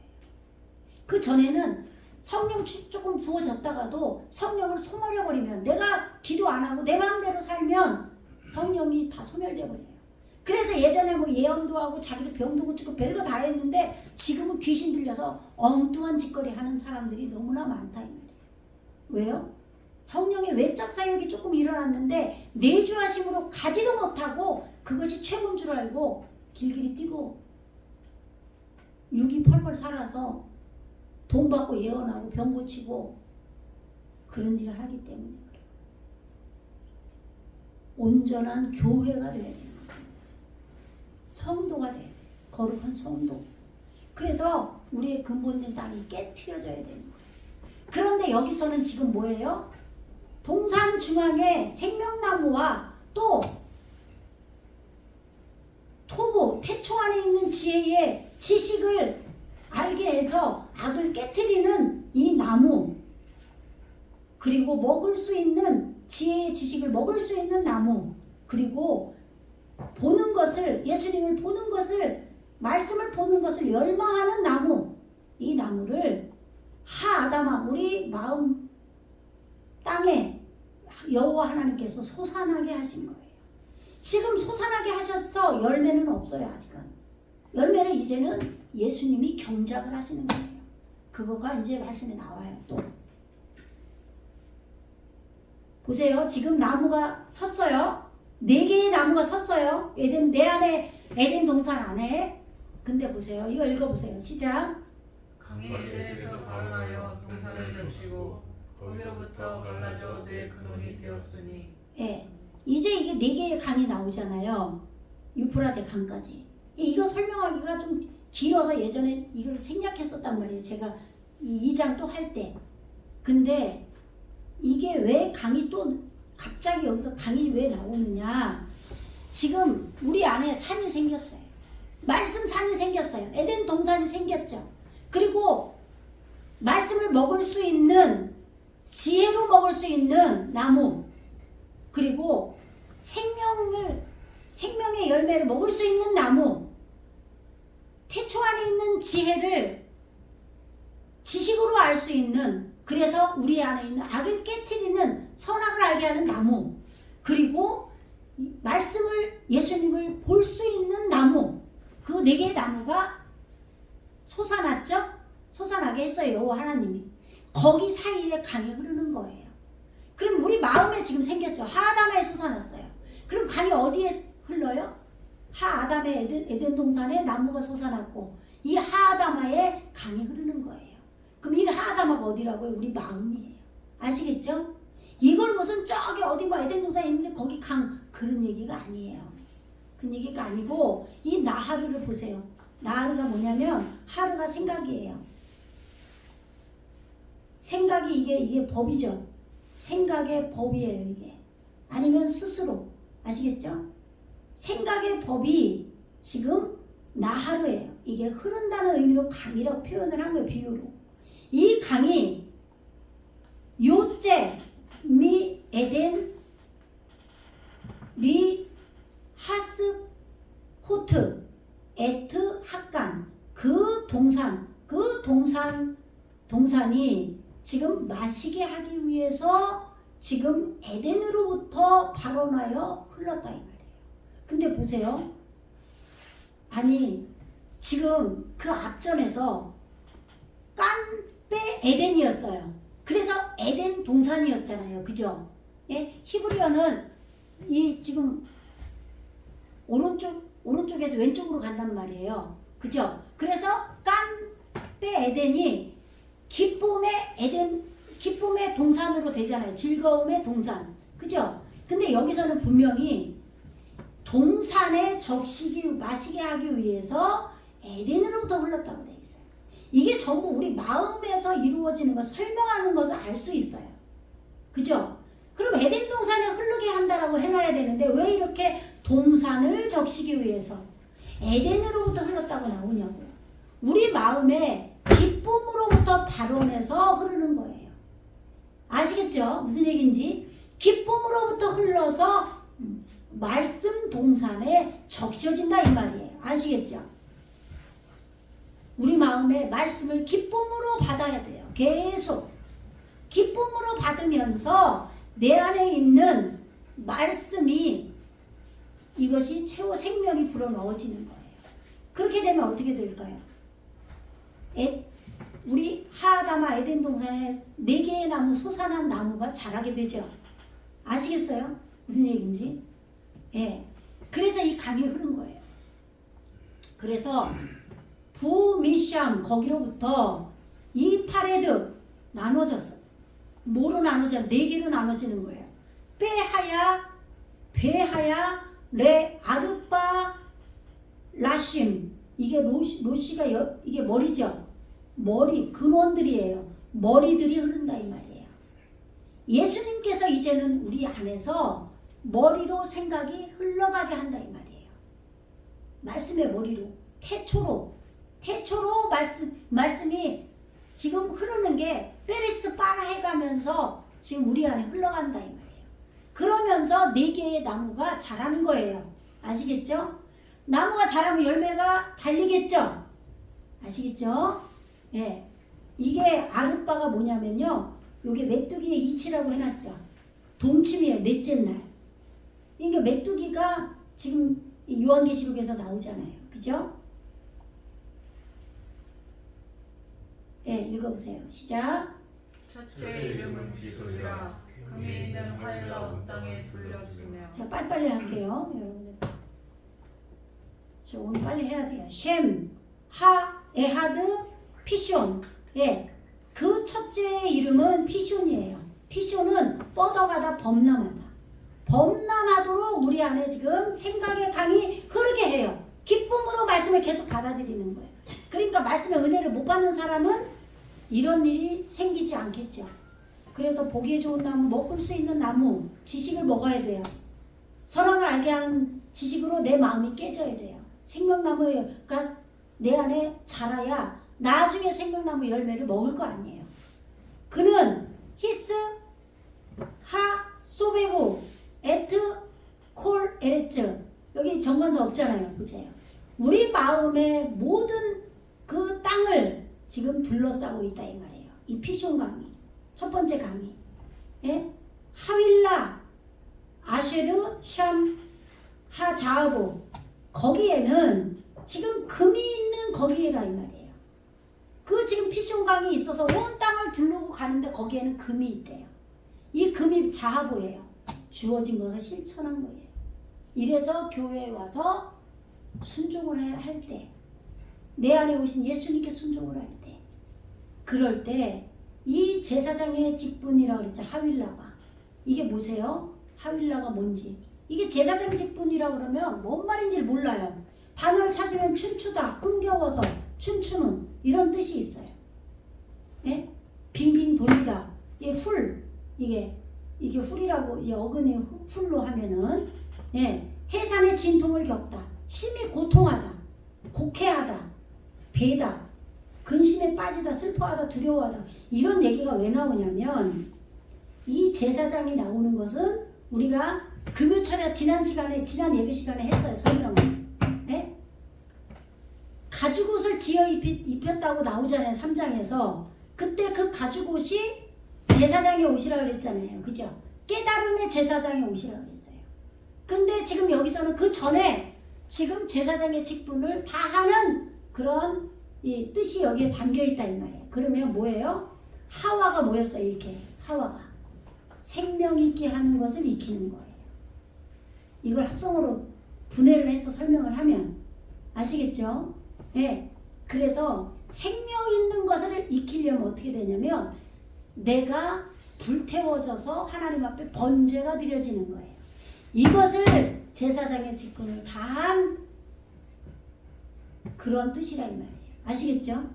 그 전에는 성령 조금 부어졌다가도 성령을 소멸해버리면 내가 기도 안 하고 내 마음대로 살면 성령이 다 소멸돼 버려요. 그래서 예전에 뭐 예언도 하고 자기도 병도 고치고 별거 다 했는데 지금은 귀신 들려서 엉뚱한 짓거리 하는 사람들이 너무나 많다 이 말이에요. 왜요? 성령의 외적 사역이 조금 일어났는데 내주하심으로 가지도 못하고 그것이 최고인 줄 알고 길길이 뛰고 육이 펄펄 살아서 돈 받고 예언하고 병 고치고 그런 일을 하기 때문에 그래요. 온전한 교회가 돼야 돼요. 성도가 돼야 돼요. 거룩한 성도. 그래서 우리의 근본된 땅이 깨트려져야 되는 거예요. 그런데 여기서는 지금 뭐예요? 동산 중앙에 생명나무와 또 토보, 태초 안에 있는 지혜의 지식을 알게 해서 악을 깨트리는 이 나무, 그리고 먹을 수 있는 지혜의 지식을 먹을 수 있는 나무, 그리고 보는 것을, 예수님을 보는 것을, 말씀을 보는 것을 열망하는 나무, 이 나무를 하아담아 우리 마음 땅에 여호와 하나님께서 솟아나게 하신 거예요. 지금 솟아나게 하셔서 열매는 없어요. 아직은. 열매는 이제는 예수님이 경작을 하시는 거예요. 그거가 이제 말씀에 나와요. 또 보세요. 지금 나무가 섰어요. 4개의 나무가 섰어요. 에덴, 내 안에 에덴 동산 안에. 근데 보세요. 이거 읽어보세요. 시작. 강이 에덴에서 발원하여 동산을 겹치고 거기로부터 갈라져 내 근원이 되었으니. 예. 이제 이게 4개의 강이 나오잖아요. 유프라데 강까지. 이거 설명하기가 좀 길어서 예전에 이걸 생략했었단 말이에요. 제가 이 2장 또 할 때. 근데 이게 왜 강이 또 갑자기 여기서 강이 왜 나오느냐. 지금 우리 안에 산이 생겼어요. 말씀 산이 생겼어요. 에덴 동산이 생겼죠. 그리고 말씀을 먹을 수 있는, 지혜로 먹을 수 있는 나무, 그리고 생명의 열매를 먹을 수 있는 나무, 태초 안에 있는 지혜를 지식으로 알 수 있는, 그래서 우리 안에 있는 악을 깨트리는 선악을 알게 하는 나무, 그리고 말씀을, 예수님을 볼 수 있는 나무, 그 4개의 나무가 솟아났죠? 솟아나게 했어요. 여호와 하나님이. 거기 사이에 강이 흐르는 거예요. 그럼 우리 마음에 지금 생겼죠. 하아담에 솟아났어요. 그럼 강이 어디에 흘러요? 하아담의 에덴 동산에 나무가 솟아났고 이 하아담아에 강이 흐르는 거예요. 그럼 이 하아담아가 어디라고요? 우리 마음이에요. 아시겠죠? 이걸 무슨 저기 어디 뭐 에덴 동산에 있는데 거기 강, 그런 얘기가 아니에요. 그런 얘기가 아니고 이 나하루를 보세요. 나하루가 뭐냐면 하루가 생각이에요. 생각이 이게 법이죠. 생각의 법이에요. 이게. 아니면 스스로. 아시겠죠? 생각의 법이 지금 나하루예요. 이게 흐른다는 의미로 강이라고 표현을 한 거예요. 비유로. 이 강이 요제 미 에덴 리 하스 호트 에트 학간 그 동산이 지금 마시게 하기 위해서 지금 에덴으로부터 발원하여 흘렀다 이 말이에요. 근데 보세요. 아니 지금 그 앞전에서 깐베 에덴이었어요. 그래서 에덴 동산이었잖아요. 그죠? 예? 히브리어는 이 지금 오른쪽에서 왼쪽으로 간단 말이에요. 그죠? 그래서 깐베 에덴이 기쁨의 동산으로 되잖아요. 즐거움의 동산. 그죠? 근데 여기서는 분명히 동산에 마시게 하기 위해서 에덴으로부터 흘렀다고 돼 있어요. 이게 전부 우리 마음에서 이루어지는 걸 설명하는 것을 알 수 있어요. 그죠? 그럼 에덴 동산에 흐르게 한다라고 해놔야 되는데 왜 이렇게 동산을 적시기 위해서 에덴으로부터 흘렀다고 나오냐고요. 우리 마음에 기쁨으로부터 발원해서 흐르는 거예요. 아시겠죠? 무슨 얘기인지. 기쁨으로부터 흘러서 말씀 동산에 적셔진다 이 말이에요. 아시겠죠? 우리 마음에 말씀을 기쁨으로 받아야 돼요. 계속 기쁨으로 받으면서 내 안에 있는 말씀이 이것이 최후 생명이 불어넣어지는 거예요. 그렇게 되면 어떻게 될까요? 우리 하아다마 에덴 동산에 4개의 나무, 솟아난 나무가 자라게 되죠. 아시겠어요? 무슨 얘기인지? 예. 그래서 이 강이 흐른 거예요. 그래서 부미샴 거기로부터 이 파레드 나눠졌어. 뭐로 나눠져? 4개로 나눠지는 거예요. 베하야, 레, 아르빠, 라심. 이게 로시가 이게 머리죠. 머리, 근원들이에요. 머리들이 흐른다 이 말이에요. 예수님께서 이제는 우리 안에서 머리로 생각이 흘러가게 한다 이 말이에요. 말씀의 머리로, 태초로 말씀이 지금 흐르는 게 페리스트 빠라 해가면서 지금 우리 안에 흘러간다 이 말이에요. 그러면서 4개의 나무가 자라는 거예요. 아시겠죠? 나무가 자라면 열매가 달리겠죠? 아시겠죠? 예. 이게 아르바가 뭐냐면요. 요게 메뚜기의 이치라고 해놨죠. 동침이에요. 넷째 날. 그러니까 메뚜기가 지금 요한계시록에서 나오잖아요. 그죠? 예, 읽어보세요. 시작. 첫째 이름은 비솔이라 금이 있는 화일라 온 땅에 둘렸으며. 자, 빨리빨리 할게요. 여러분들. 저 오늘 빨리 해야 돼요. 셴, 하, 에하드, 피숑. 예, 그 첫째의 이름은 피숑이에요. 피숑은 뻗어가다 범람하다. 범람하도록 우리 안에 지금 생각의 강이 흐르게 해요. 기쁨으로 말씀을 계속 받아들이는 거예요. 그러니까 말씀의 은혜를 못 받는 사람은 이런 일이 생기지 않겠죠. 그래서 보기에 좋은 나무, 먹을 수 있는 나무, 지식을 먹어야 돼요. 선악을 알게 하는 지식으로 내 마음이 깨져야 돼요. 생명나무가 내 안에 자라야 나중에 생명나무 열매를 먹을 거 아니에요. 그는 히스, 하, 소베부, 에트, 콜, 에레츠. 여기 정관사 없잖아요. 보세요. 우리 마음의 모든 그 땅을 지금 둘러싸고 있다 이 말이에요. 이 피숑 강이. 첫 번째 강이. 예? 하윌라, 아쉐르, 샴, 하자하보. 거기에는 지금 금이 있는 거기에라 이 말이에요. 그 지금 피숑 강이 있어서 온 땅을 둘러고 가는데 거기에는 금이 있대요. 이 금이 자하보예요. 주어진 것을 실천한 거예요. 이래서 교회에 와서 순종을 할 때, 내 안에 오신 예수님께 순종을 할 때, 그럴 때 이 제사장의 직분이라고 그랬죠. 하윌라가. 이게 뭐세요? 하윌라가 뭔지. 이게 제사장 직분이라고 그러면 뭔 말인지 몰라요. 단어를 찾으면 춤추다, 흥겨워서 춤추는 이런 뜻이 있어요. 예? 빙빙 돌리다. 이게 훌, 이게 훌이라고 이제 어근이 훌로 하면은 예, 해산의 진통을 겪다, 심히 고통하다, 곡해하다, 배다, 근심에 빠지다, 슬퍼하다, 두려워하다. 이런 얘기가 왜 나오냐면 이 제사장이 나오는 것은 우리가 금요철에 지난 예배 시간에 했어요. 설명을. 예? 가죽옷을 지어 입혔다고 나오잖아요. 3장에서. 그때 그 가죽옷이 제사장의 옷이라 그랬잖아요. 그죠? 깨달음의 제사장의 옷이라 그랬어요. 근데 지금 여기서는 그 전에 지금 제사장의 직분을 다하는 그런 이 뜻이 여기에 담겨 있다 이 말이에요. 그러면 뭐예요? 하와가 뭐였어요? 이렇게 하와가 생명 있게 하는 것을 익히는 거예요. 이걸 합성어로 분해를 해서 설명을 하면 아시겠죠? 네. 그래서 생명 있는 것을 익히려면 어떻게 되냐면 내가 불태워져서 하나님 앞에 번제가 드려지는 거예요. 이것을 제사장의 직분을 다한 그런 뜻이라 이 말이에요. 아시겠죠?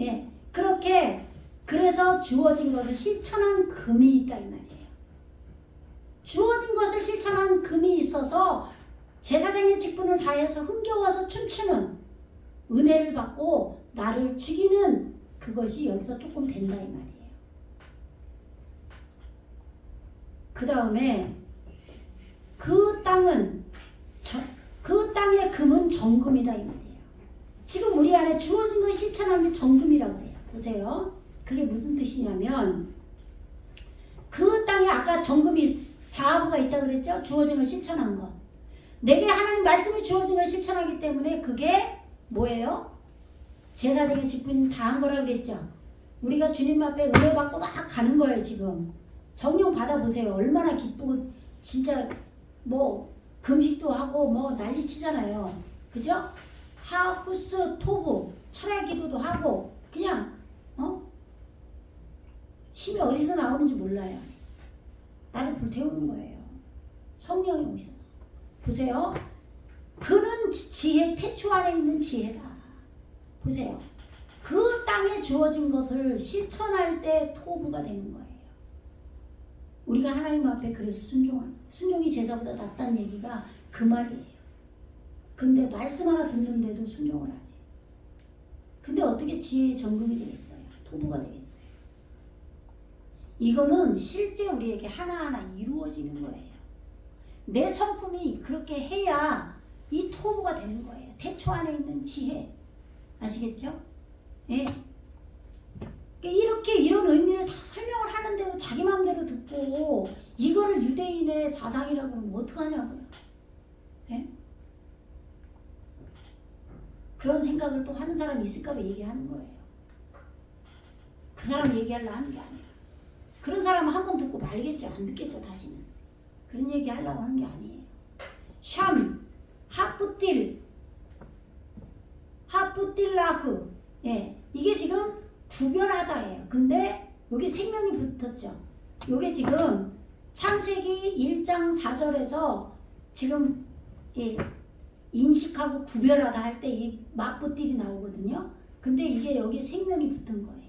예. 그렇게 그래서 주어진 것을 실천한 금이 있다 이 말이에요. 주어진 것을 실천한 금이 있어서 제사장의 직분을 다해서 흥겨워서 춤추는 은혜를 받고 나를 죽이는 그것이 여기서 조금 된다 이 말이에요. 그 다음에 그 땅의 금은 정금이다 이 말이에요. 지금 우리 안에 주어진 걸 실천한 게 정금이라고 해요. 보세요. 그게 무슨 뜻이냐면 그 땅에 아까 정금이 자아부가 있다 그랬죠? 주어진 걸 실천한 것. 내게 하나님 말씀이 주어진 걸 실천하기 때문에 그게 뭐예요? 제사장의 직분 다한 거라고 그랬죠? 우리가 주님 앞에 은혜 받고 막 가는 거예요 지금. 성령 받아보세요. 얼마나 기쁘고 진짜 뭐 금식도 하고 뭐 난리치잖아요. 그죠? 하후스 토부 철야 기도도 하고 그냥 힘이 어디서 나오는지 몰라요. 나를 불태우는 거예요. 성령이 오셔서. 보세요. 그는 지혜, 태초 안에 있는 지혜다. 보세요. 그 땅에 주어진 것을 실천할 때 토부가 되는 거예요. 우리가 하나님 앞에 그래서 순종이 제사보다 낫다는 얘기가 그 말이에요. 근데 말씀 하나 듣는데도 순종을 안 해요. 근데 어떻게 지혜의 정금이 되겠어요? 토부가 되겠어요? 이거는 실제 우리에게 하나하나 이루어지는 거예요. 내 성품이 그렇게 해야 이 토부가 되는 거예요. 태초 안에 있는 지혜. 아시겠죠? 예. 이렇게 이런 의미를 다 설명을 하는데도 자기 마음대로 듣고 이거를 유대인의 사상이라고 하면 어떡하냐고요. 예? 그런 생각을 또 하는 사람이 있을까 봐 얘기하는 거예요. 그 사람 얘기하려고 하는 게 아니라 그런 사람은 한 번 듣고 말겠죠. 안 듣겠죠. 다시는. 그런 얘기 하려고 하는 게 아니에요. 샴, 하프틸라흐. 예, 이게 지금 구별하다예요. 근데 여기 생명이 붙었죠. 요게 지금 창세기 1장 4절에서 지금 인식하고 구별하다 할 때 이 마프틸이 나오거든요. 근데 이게 여기 생명이 붙은 거예요.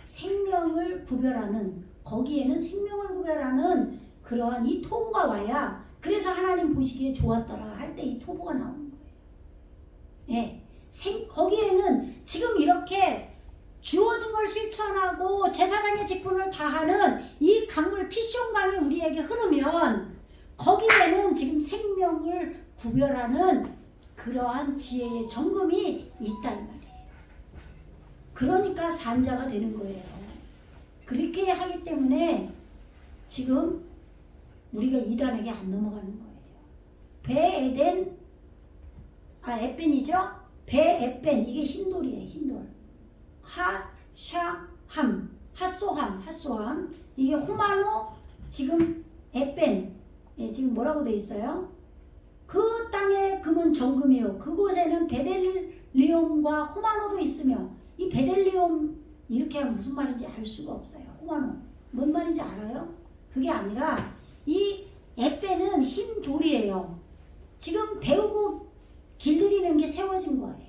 생명을 구별하는 거기에는 생명을 구별하는 그러한 이 토부가 와야 그래서 하나님 보시기에 좋았더라 할 때 이 토부가 나오는 거예요. 예, 거기에는 지금 이렇게 주어진 걸 실천하고 제사장의 직분을 다하는 이 강물 피숑강이 우리에게 흐르면 거기에는 지금 생명을 구별하는 그러한 지혜의 정금이 있다 이 말이에요. 그러니까 산자가 되는 거예요. 그렇게 하기 때문에 지금 우리가 이단에게 안 넘어가는 거예요. 에벤이죠? 베에벤 이게 흰돌이에요. 흰돌. 하샤함 핫소함 이게 호마노 지금 에벤 지금 뭐라고 돼 있어요? 그 땅의 금은 정금이요. 그곳에는 베델리움과 호마노도 있으며 이 베델리움 이렇게 하면 무슨 말인지 알 수가 없어요. 호마노 뭔 말인지 알아요? 그게 아니라 이 에벤은 흰 돌이에요. 지금 배우고 길들이는 게 세워진 거예요.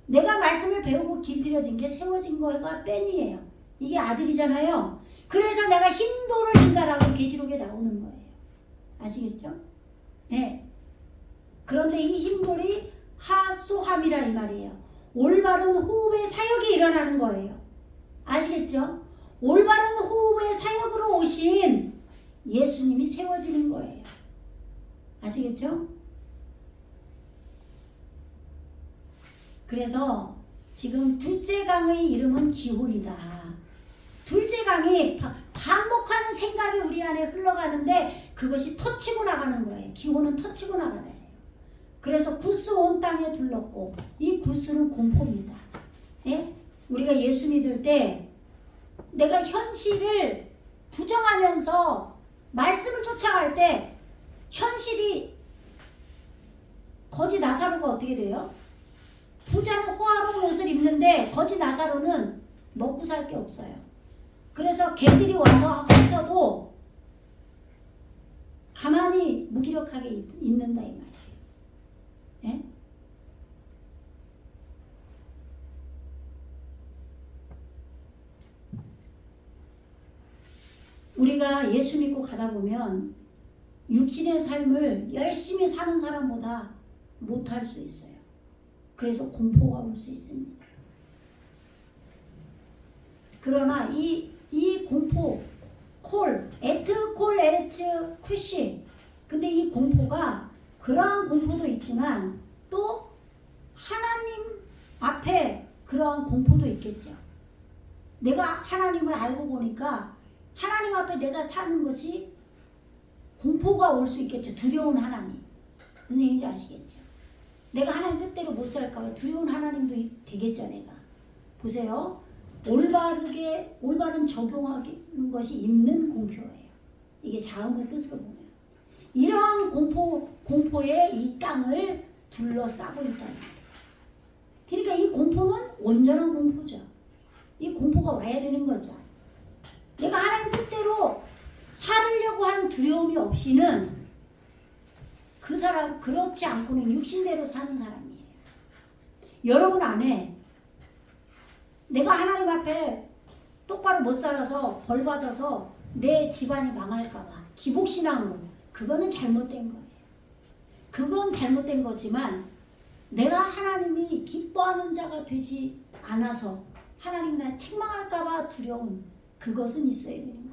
내가 말씀을 배우고 길들여진 게 세워진 거가 뺀이에요. 이게 아들이잖아요. 그래서 내가 흰 돌을 준다라고 계시록에 나오는 거예요. 아시겠죠? 네. 그런데 이 흰 돌이 하소함이라 이 말이에요. 올바른 호흡의 사역이 일어나는 거예요. 아시겠죠? 올바른 호흡의 사역으로 오신 예수님이 세워지는 거예요. 아시겠죠? 그래서 지금 둘째 강의 이름은 기혼이다. 둘째 강이 반복하는 생각이 우리 안에 흘러가는데 그것이 터치고 나가는 거예요. 기혼은 터치고 나가다. 그래서 구스 온 땅에 둘렀고 이 구스는 공포입니다. 예? 우리가 예수 믿을 때 내가 현실을 부정하면서 말씀을 쫓아갈 때 현실이 거지 나사로가 어떻게 돼요? 부자는 호화로운 옷을 입는데 거지 나사로는 먹고 살 게 없어요. 그래서 개들이 와서 핥아도 가만히 무기력하게 있는다 이 말이에요. 예? 우리가 예수 믿고 가다 보면 육신의 삶을 열심히 사는 사람보다 못할 수 있어요. 그래서 공포가 올 수 있습니다. 그러나 이 공포, 에트 콜 에레츠 쿠시. 근데 이 공포가 그러한 공포도 있지만 또 하나님 앞에 그러한 공포도 있겠죠. 내가 하나님을 알고 보니까 하나님 앞에 내가 사는 것이 공포가 올 수 있겠죠. 두려운 하나님. 무슨 얘기인지 아시겠죠? 내가 하나님 뜻대로 못 살까봐 두려운 하나님도 되겠죠, 내가. 보세요. 올바른 적용하는 것이 있는 공표예요. 이게 자음의 뜻으로 보면. 이러한 공포에 이 땅을 둘러싸고 있다는 거예요. 그러니까 이 공포는 온전한 공포죠. 이 공포가 와야 되는 거죠. 내가 하나님 뜻대로 살으려고 하는 두려움이 없이는 그 사람 그렇지 않고는 육신대로 사는 사람이에요. 여러분 안에 내가 하나님 앞에 똑바로 못 살아서 벌 받아서 내 집안이 망할까봐 기복신앙으로 그거는 잘못된 거예요. 그건 잘못된 거지만 내가 하나님이 기뻐하는 자가 되지 않아서 하나님 날 책망할까봐 두려운 그것은 있어야 되는 거예요.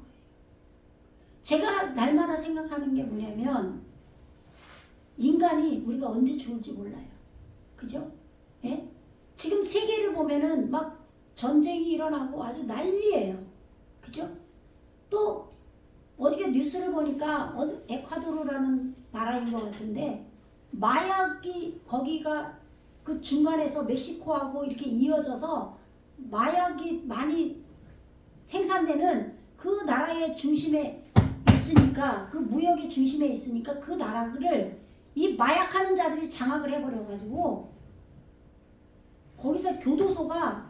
제가 날마다 생각하는 게 뭐냐면 인간이 우리가 언제 죽을지 몰라요. 그죠? 예? 지금 세계를 보면은 막 전쟁이 일어나고 아주 난리예요. 그죠? 또 어저께 뉴스를 보니까 에콰도르라는 나라인 것 같은데 마약이 거기가 그 중간에서 멕시코하고 이렇게 이어져서 마약이 많이 생산되는 그 나라의 중심에 있으니까 그 무역의 중심에 있으니까 그 나라들을 이 마약하는 자들이 장악을 해버려가지고 거기서 교도소가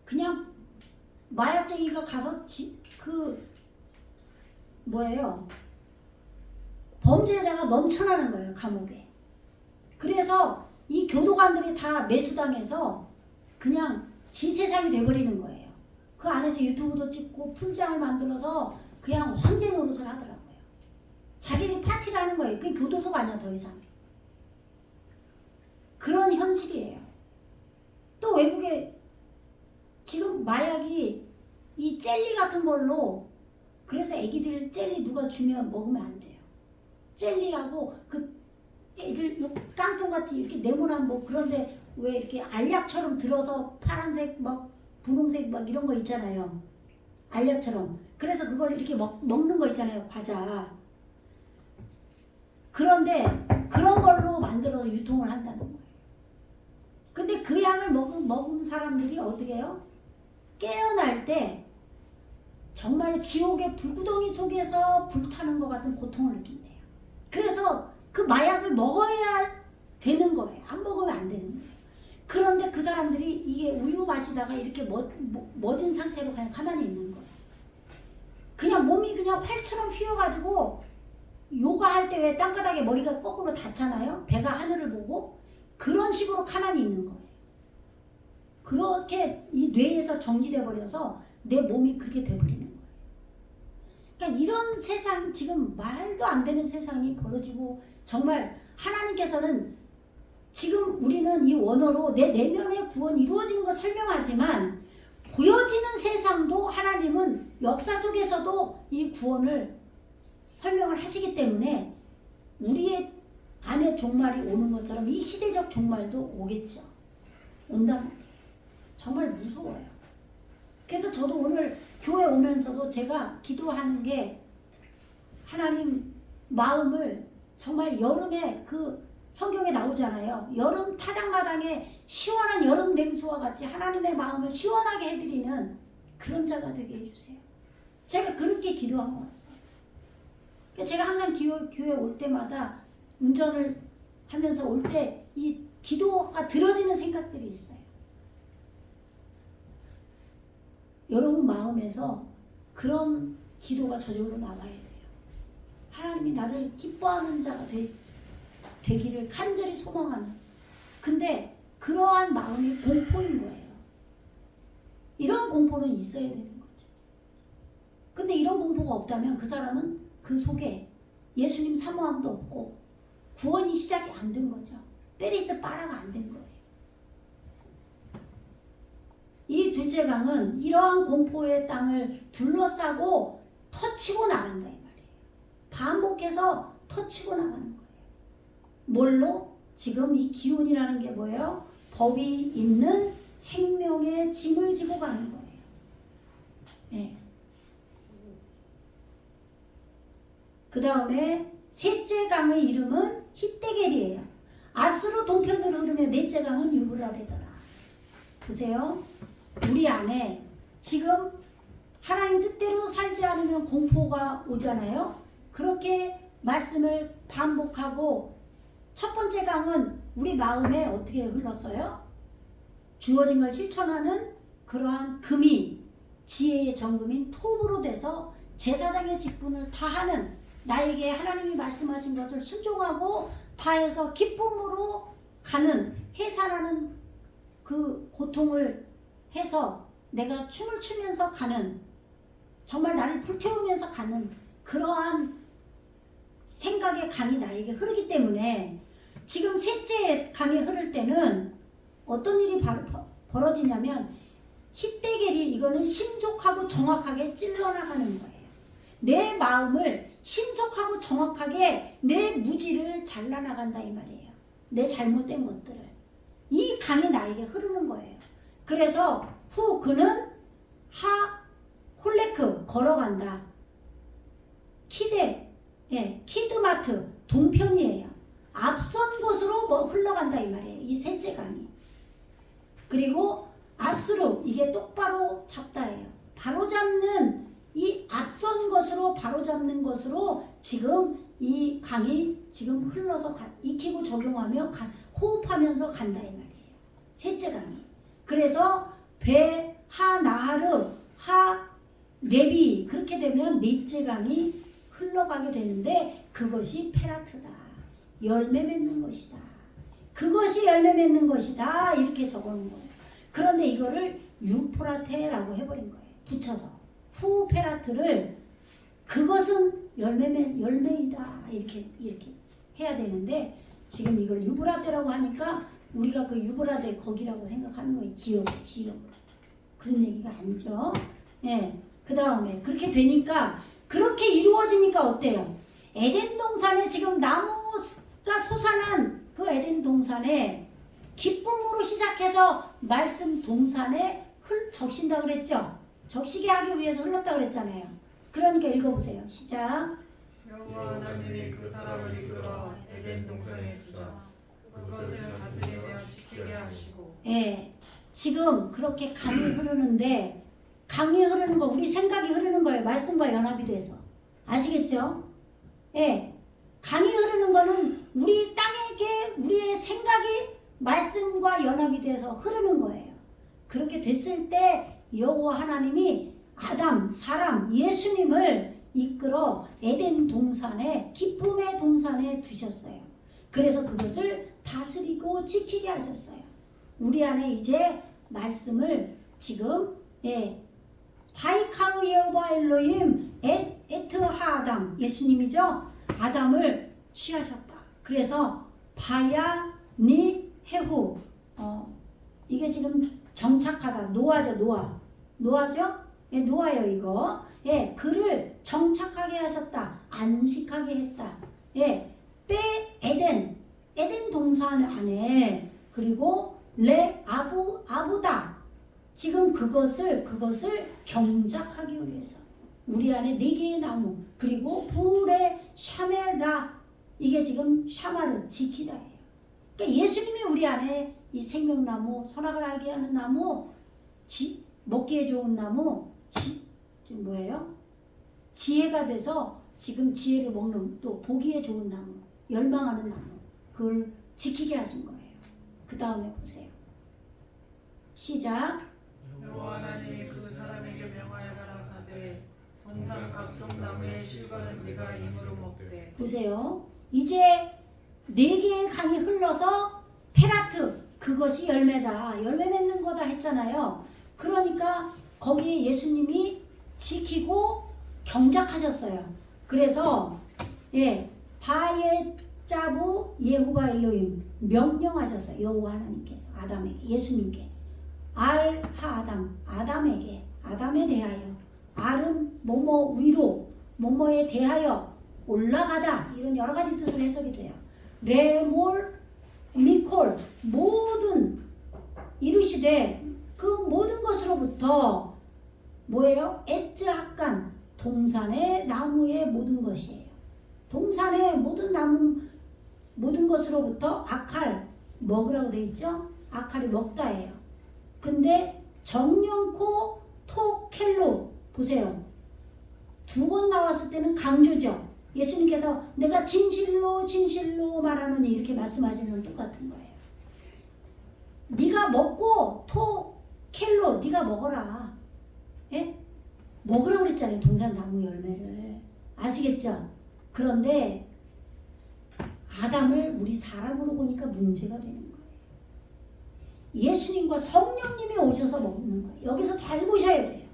그냥 마약쟁이가 가서 범죄자가 넘쳐나는 거예요, 감옥에. 그래서 이 교도관들이 다 매수당해서 그냥 지 세상이 돼버리는 거예요. 그 안에서 유튜브도 찍고 풀장을 만들어서 그냥 황제 노릇을 하더라고요. 자기들이 파티를 하는 거예요. 그게 교도소가 아니야, 더 이상. 그런 현실이에요. 또 외국에 지금 마약이 이 젤리 같은 걸로 그래서 애기들 젤리 누가 주면 먹으면 안 돼요. 젤리하고 그 애들 깡통같이 이렇게 네모난 뭐 그런데 왜 이렇게 알약처럼 들어서 파란색 막 분홍색 막 이런 거 있잖아요. 알약처럼. 그래서 그걸 이렇게 먹는 거 있잖아요. 과자. 그런데 그런 걸로 만들어서 유통을 한다는 거예요. 근데 그 약을 먹은 사람들이 어떻게 해요? 깨어날 때 정말 지옥의 불구덩이 속에서 불타는 것 같은 고통을 느낀대요. 그래서 그 마약을 먹어야 되는 거예요. 안 먹으면 안 되는 거예요. 그런데 그 사람들이 이게 우유 마시다가 이렇게 멎은 상태로 그냥 가만히 있는 거예요. 그냥 몸이 그냥 활처럼 휘어가지고 요가할 때 왜 땅바닥에 머리가 거꾸로 닿잖아요. 배가 하늘을 보고 그런 식으로 가만히 있는 거예요. 그렇게 이 뇌에서 정지돼 버려서 내 몸이 그렇게 돼버리는 거예요. 그러니까 이런 세상, 지금 말도 안 되는 세상이 벌어지고 정말 하나님께서는 지금 우리는 이 원어로 내 내면의 구원이 이루어지는 걸 설명하지만 보여지는 세상도 하나님은 역사 속에서도 이 구원을 설명을 하시기 때문에 우리의 안에 종말이 오는 것처럼 이 시대적 종말도 오겠죠. 온단 말이에요. 정말 무서워요. 그래서 저도 오늘 교회 오면서도 제가 기도하는 게 하나님 마음을 정말 여름에 그 성경에 나오잖아요. 여름 타작마당에 시원한 여름 냉수와 같이 하나님의 마음을 시원하게 해드리는 그런 자가 되게 해주세요. 제가 그렇게 기도한 것 같아요. 제가 항상 교회 올 때마다 운전을 하면서 올 때 이 기도가 들어지는 생각들이 있어요. 여러분 마음에서 그런 기도가 저절로 나와야 돼요. 하나님이 나를 기뻐하는 자가 되기를 간절히 소망하는. 근데 그러한 마음이 공포인 거예요. 이런 공포는 있어야 되는 거죠. 근데 이런 공포가 없다면 그 사람은 그 속에 예수님 사모함도 없고 구원이 시작이 안 된 거죠. 페리스 빠라가 안 된 거예요. 이 둘째 강은 이러한 공포의 땅을 둘러싸고 터치고 나간다 이 말이에요. 반복해서 터치고 나가는 거예요. 뭘로? 지금 이 기운이라는 게 뭐예요? 법이 있는 생명의 짐을 지고 가는 거예요. 네. 그 다음에 셋째 강의 이름은 히데겔이에요. 아수르 동편으로 흐르며 넷째 강은 유브라데더라. 보세요. 우리 안에 지금 하나님 뜻대로 살지 않으면 공포가 오잖아요. 그렇게 말씀을 반복하고 첫 번째 강은 우리 마음에 어떻게 흘렀어요? 주어진 걸 실천하는 그러한 금이 지혜의 정금인 톱으로 돼서 제사장의 직분을 다하는 나에게 하나님이 말씀하신 것을 순종하고 다해서 기쁨으로 가는 해산하는 그 고통을 해서 내가 춤을 추면서 가는 정말 나를 불태우면서 가는 그러한 생각의 강이 나에게 흐르기 때문에 지금 셋째 강이 흐를 때는 어떤 일이 벌어지냐면 히데겔이 이거는 신속하고 정확하게 찔러나가는 거예요. 내 마음을 신속하고 정확하게 내 무지를 잘라나간다 이 말이에요. 내 잘못된 것들을. 이 강이 나에게 흐르는 거예요. 그래서 그는 홀레크 걸어간다. 키드마트 동편이에요. 앞선 곳으로 흘러간다 이 말이에요. 이 셋째 강이. 그리고 아수르 이게 똑바로 잡다예요. 바로잡는 이 앞선 것으로 바로잡는 것으로 지금 이 강이 지금 흘러서 익히고 적용하며 호흡하면서 간다 이 말이에요. 셋째 강이. 그래서 배, 나하르, 레비 그렇게 되면 넷째 강이 흘러가게 되는데 그것이 페라트다. 열매 맺는 것이다. 그것이 열매 맺는 것이다. 이렇게 적어놓은 거예요. 그런데 이거를 유프라테라고 해버린 거예요. 붙여서. 후페라트를 그것은 열매이다. 이렇게 해야 되는데 지금 이걸 유브라데라고 하니까 우리가 그 유브라데 거기라고 생각하는 거예요. 지역으로. 그런 얘기가 아니죠. 예. 그 다음에 그렇게 되니까 그렇게 이루어지니까 어때요? 에덴 동산에 지금 나무가 솟아난 그 에덴 동산에 기쁨으로 시작해서 말씀 동산에 적신다 그랬죠? 적시게 하기 위해서 흘렀다 그랬잖아요. 그러니까 읽어보세요. 시작. 여호와 하나님이 그 사람을 이끌어 에덴 동산에 두자 그것을 다스리며 지키게 하시고. 예, 지금 그렇게 강이 흐르는데 강이 흐르는 거 우리 생각이 흐르는 거예요. 말씀과 연합이 돼서. 아시겠죠? 예, 강이 흐르는 거는 우리 땅에게 우리의 생각이 말씀과 연합이 돼서 흐르는 거예요. 그렇게 됐을 때 여호와 하나님이 아담, 사람, 예수님을 이끌어 에덴 동산에 기쁨의 동산에 두셨어요. 그래서 그것을 다스리고 지키게 하셨어요. 우리 안에 이제 말씀을 지금 바이카우 예호바 엘로힘 에트 하아담 예수님이죠. 아담을 취하셨다. 그래서 바야 니 해후 이게 지금 정착하다. 노아죠? 예, 노아예요 이거. 예, 그를 정착하게 하셨다. 안식하게 했다. 예, 에덴 동산 안에 그리고 아부다. 지금 그것을 경작하기 위해서 우리 안에 4개의 나무 그리고 불의 샤메라 이게 지금 샤마르 지키다예요. 그러니까 예수님이 우리 안에 이 생명나무, 선악을 알게 하는 나무, 먹기에 좋은 나무, 지금 뭐예요? 지혜가 돼서 지금 지혜를 먹는, 또 보기에 좋은 나무, 열망하는 나무, 그걸 지키게 하신 거예요. 그 다음에 보세요. 시작. 여호와 하나님이 그 사람에게 명하여 가라사대 동산 각종 나무의 실과는 네가 입으로 먹되. 보세요. 이제 4개의 강이 흘러서 페라트, 그것이 열매다, 열매 맺는 거다 했잖아요. 그러니까 거기에 예수님이 지키고 경작하셨어요. 그래서 바예자부 예호바 엘로힘 명령하셨어요. 여호와 하나님께서 아담에게, 예수님께 알하아담, 아담에 대하여, 알은 뭐뭐 위로, 뭐뭐에 대하여 올라가다, 이런 여러 가지 뜻으로 해석이 돼요. 레몰 미콜, 모든 이루시되 그 모든 것으로부터 뭐예요? 에츠학간, 동산의 나무의 모든 것이에요. 동산의 모든 나무, 모든 것으로부터 아칼, 먹으라고 돼 있죠? 아칼이 먹다예요. 근데 정령코 토켈로, 보세요. 2번 나왔을 때는 강조죠. 예수님께서 내가 진실로 진실로 말하노니 이렇게 말씀하시는 건 똑같은 거예요. 네가 먹고 토켈로, 네가 먹어라. 예? 먹으라고 그랬잖아요. 동산 나무 열매를. 아시겠죠? 그런데 아담을 우리 사람으로 보니까 문제가 되는 거예요. 예수님과 성령님이 오셔서 먹는 거예요. 여기서 잘 보셔야 돼요.